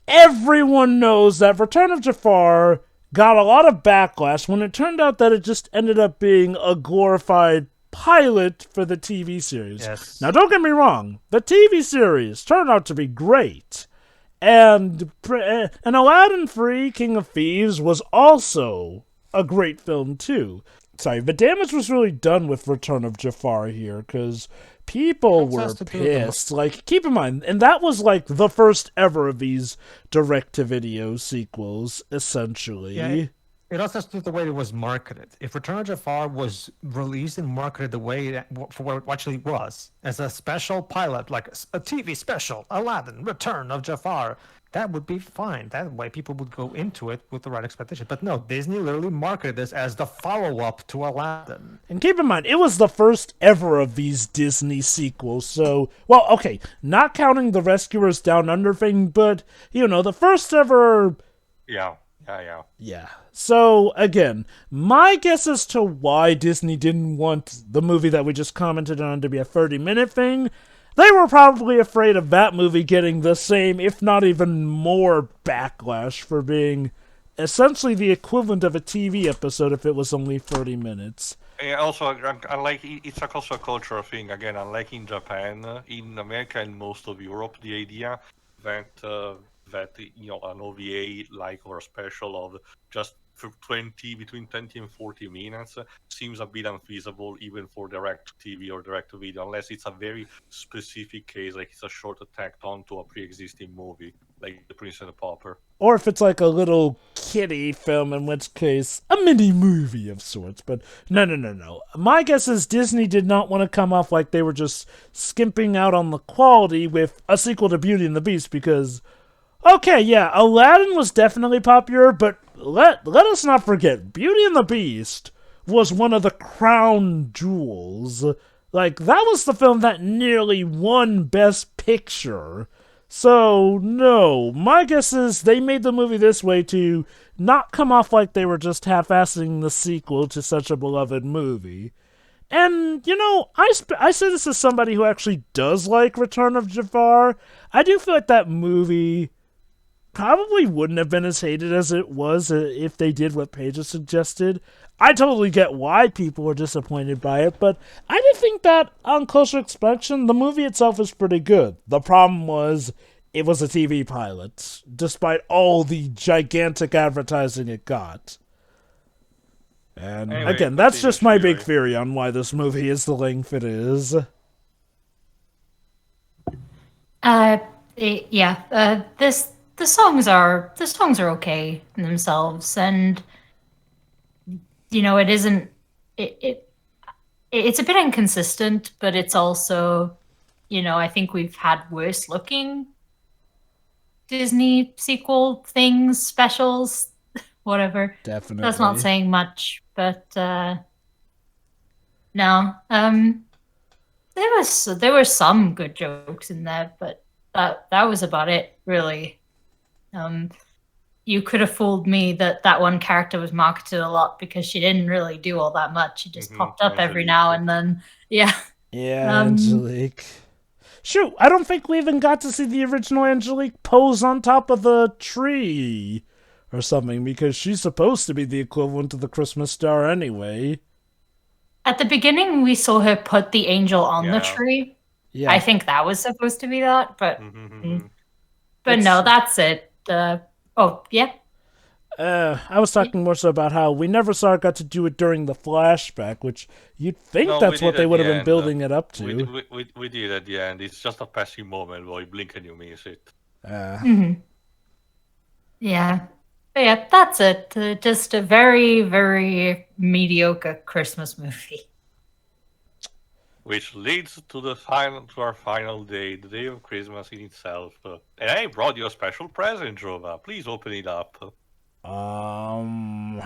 everyone knows that Return of Jafar got a lot of backlash when it turned out that it just ended up being a glorified pilot for the TV series. Yes. Now, don't get me wrong, the TV series turned out to be great. And Aladdin 3, King of Thieves was also a great film too. Sorry, the damage was really done with Return of Jafar here, because people were pissed. Like, keep in mind, and that was like the first ever of these direct-to-video sequels, essentially. Yeah, it also has to do with the way it was marketed. If Return of Jafar was released and marketed the way for what it actually was, as a special pilot, like a TV special, Aladdin, Return of Jafar, that would be fine. That way people would go into it with the right expectation. But no, Disney literally marketed this as the follow-up to Aladdin. And keep in mind, it was the first ever of these Disney sequels, so, well, okay, not counting the Rescuers Down Under thing, but, the first ever... Yeah. Yeah. So, again, my guess as to why Disney didn't want the movie that we just commented on to be a 30-minute thing, they were probably afraid of that movie getting the same, if not even more, backlash for being essentially the equivalent of a TV episode if it was only 30 minutes. Yeah, also, unlike it's also a cultural thing. Again, unlike in Japan, in America and most of Europe, the idea that an OVA like or a special of just for between 20 and 40 minutes seems a bit unfeasible even for direct TV or direct to video, unless it's a very specific case, like it's a short tacked onto a pre-existing movie, like The Prince and the Pauper. Or if it's like a little kiddie film, in which case, a mini movie of sorts. But no. My guess is Disney did not want to come off like they were just skimping out on the quality with a sequel to Beauty and the Beast, because, okay, yeah, Aladdin was definitely popular, but let us not forget, Beauty and the Beast was one of the crown jewels. Like, that was the film that nearly won Best Picture. So, no, my guess is they made the movie this way to not come off like they were just half-assing the sequel to such a beloved movie. And, I say this as somebody who actually does like Return of Jafar. I do feel like that movie probably wouldn't have been as hated as it was if they did what Paige has suggested. I totally get why people were disappointed by it, but I did think that, on closer inspection, the movie itself is pretty good. The problem was, it was a TV pilot, despite all the gigantic advertising it got. And, anyway, again, that's just my big theory on why this movie is the length it is. The songs are okay in themselves, and it's a bit inconsistent, but it's also, I think we've had worse looking Disney sequel things, specials, whatever. Definitely. That's not saying much, but no. There were some good jokes in there, but that was about it, really. You could have fooled me that one character was marketed a lot because she didn't really do all that much. She just popped up every now and then. Yeah. Yeah, Angelique. Shoot, I don't think we even got to see the original Angelique pose on top of the tree or something, because she's supposed to be the equivalent of the Christmas star anyway. At the beginning, we saw her put the angel on the tree. Yeah. I think that was supposed to be that, but no, that's it. Yeah. I was talking more so about how we never got to do it during the flashback, which you'd think No, we that's what did they at would the have been end. building it up We, to. we did at the end. It's just a passing moment where you blink and you miss it. Yeah. But yeah, that's it. Just a very, very mediocre Christmas movie. Which leads to our final day, the day of Christmas in itself. And I brought you a special present, Jova. Please open it up. I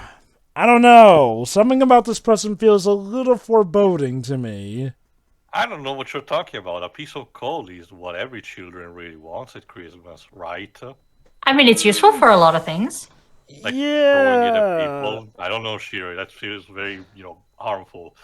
don't know. Something about this present feels a little foreboding to me. I don't know what you're talking about. A piece of coal is what every children really wants at Christmas, right? I mean, it's useful for a lot of things. Like throwing it at Yeah. people. I don't know, Shiro. That feels very, harmful.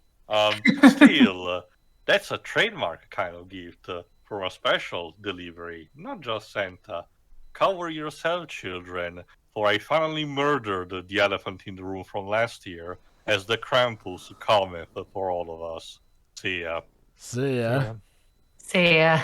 Still, that's a trademark kind of gift for a special delivery, not just Santa. Cover yourself, children, for I finally murdered the elephant in the room from last year, as the Krampus cometh for all of us. See ya. See ya. Yeah. See ya.